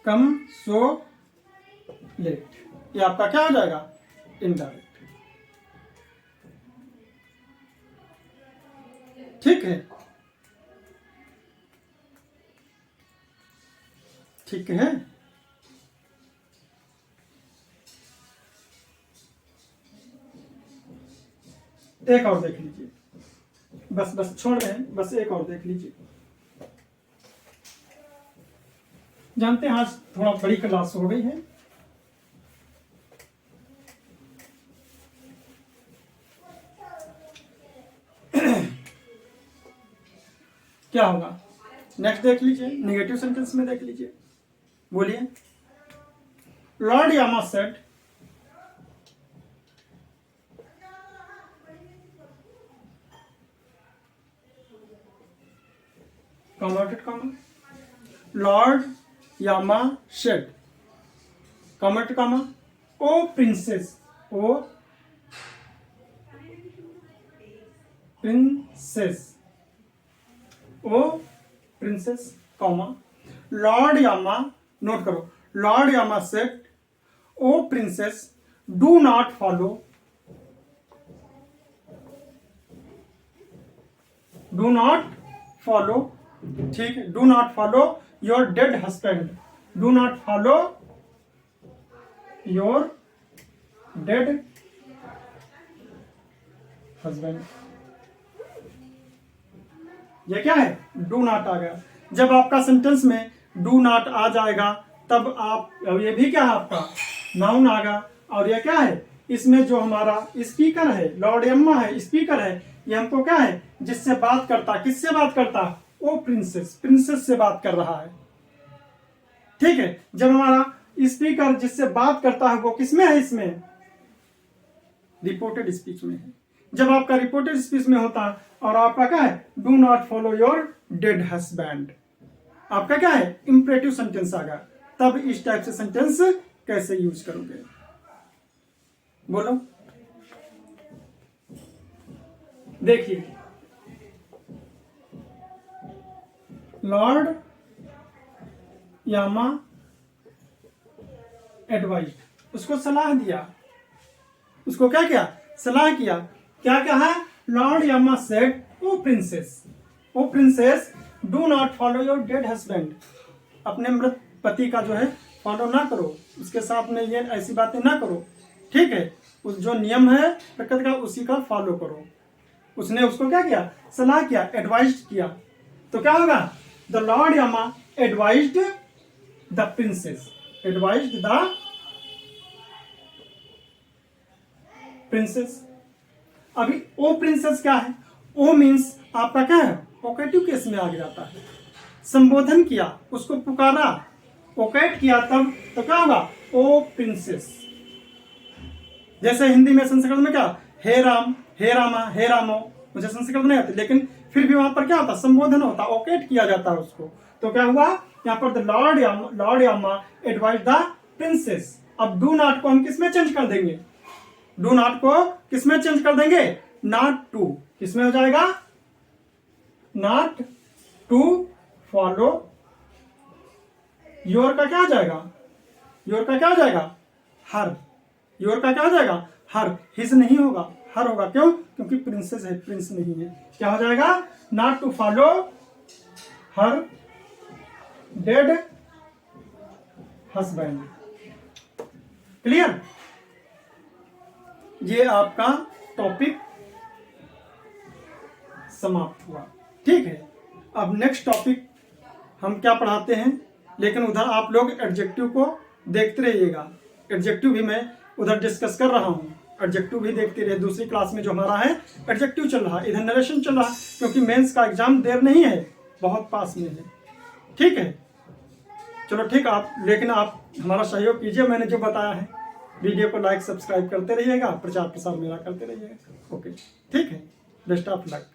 come so late, ये आपका क्या हो जाएगा, इनडायरेक्ट। ठीक है, ठीक है, एक और देख लीजिए, बस छोड़ रहे हैं, बस एक और देख लीजिए। जानते हैं आज थोड़ा बड़ी क्लास हो गई है। क्या होगा नेक्स्ट देख लीजिए, निगेटिव सेंटेंस में देख लीजिए। बोलिए, lord Yama said, commented comma, lord Yama said, commented comma, O princess, O princess, O princess, comma, lord Yama, note करो, lord Yama said, O princess, do not follow, do not follow, ठीक है, do not follow your dead husband, do not follow your dead husband. ये क्या है, do not आ गया। जब आपका sentence में डू नॉट आ जाएगा तब आप, ये भी क्या है आपका नाउन आ गया। और ये क्या है, इसमें जो हमारा स्पीकर है, लॉर्ड यम्मा है, स्पीकर है, ये हमको क्या है, जिससे बात करता, किससे बात करता, ओ प्रिंसेस, प्रिंसेस से बात कर रहा है। ठीक है, जब हमारा स्पीकर जिससे बात करता है वो किसमें है, इसमें रिपोर्टेड स्पीच में है। जब आपका रिपोर्टेड स्पीच में होता है और आपका क्या है, do not follow your dead husband, आपका क्या है, इंपरेटिव सेंटेंस आ गया। तब इस टाइप से सेंटेंस कैसे यूज करोगे, बोलो। देखिए, लॉर्ड यामा एडवाइज, उसको सलाह दिया, उसको क्या किया, सलाह किया। क्या कहा, lord Yama said, O princess, O princess, do not follow your dead husband, अपने मृत पति का जो है फॉलो ना करो, उसके साथ में ये ऐसी बातें ना करो। ठीक है, उस जो नियम है प्रकृति का उसी का फॉलो करो। उसने उसको क्या किया, सलाह किया, एडवाइज किया। तो क्या होगा, the lord Yama advised the princess, advised the princess. अभी ओ प्रिंसेस क्या है, ओ मीन्स आपका क्या है, ओकेटिव केस में आ जाता है। संबोधन किया, उसको पुकारा, ओकेट किया, तब तो क्या होगा, ओ प्रिंसेस। जैसे हिंदी में संस्कृत में क्या, हे राम, हे रामा, हे रामो, मुझे संस्कृत नहीं आती, लेकिन फिर भी वहां पर क्या होता, संबोधन होता, ओकेट किया जाता है उसको। तो क्या हुआ यहाँ पर, the lord Yama advise the princess. अब डू नॉट को हम किस में चेंज कर देंगे, डू नॉट को किस में चेंज कर देंगे, नॉट टू, किसमें हो जाएगा, नॉट टू फॉलो योर का क्या हो जाएगा, योर का क्या हो जाएगा, हर, योर का क्या हो जाएगा, हर, हिज नहीं होगा, हर होगा। क्यों, क्योंकि प्रिंसेस है, प्रिंस नहीं है। क्या हो जाएगा, not to follow her dead husband. Clear, ये आपका टॉपिक समाप्त हुआ। ठीक है, अब नेक्स्ट टॉपिक हम क्या पढ़ाते हैं, लेकिन उधर आप लोग एडजेक्टिव को देखते रहिएगा। एडजेक्टिव भी मैं उधर डिस्कस कर रहा हूँ, एडजेक्टिव भी देखते रहिए। दूसरी क्लास में जो हमारा है एडजेक्टिव चल रहा है, इधर नरेशन चल रहा है, क्योंकि मेंस का एग्जाम देर नहीं है, बहुत पास में है। ठीक है, चलो ठीक, आप लेकिन आप हमारा सहयोग कीजिए, मैंने जो बताया है। वीडियो को लाइक सब्सक्राइब करते रहिएगा, प्रचार प्रसार मेरा करते रहिएगा। ओके, ठीक है, बेस्ट ऑफ लक।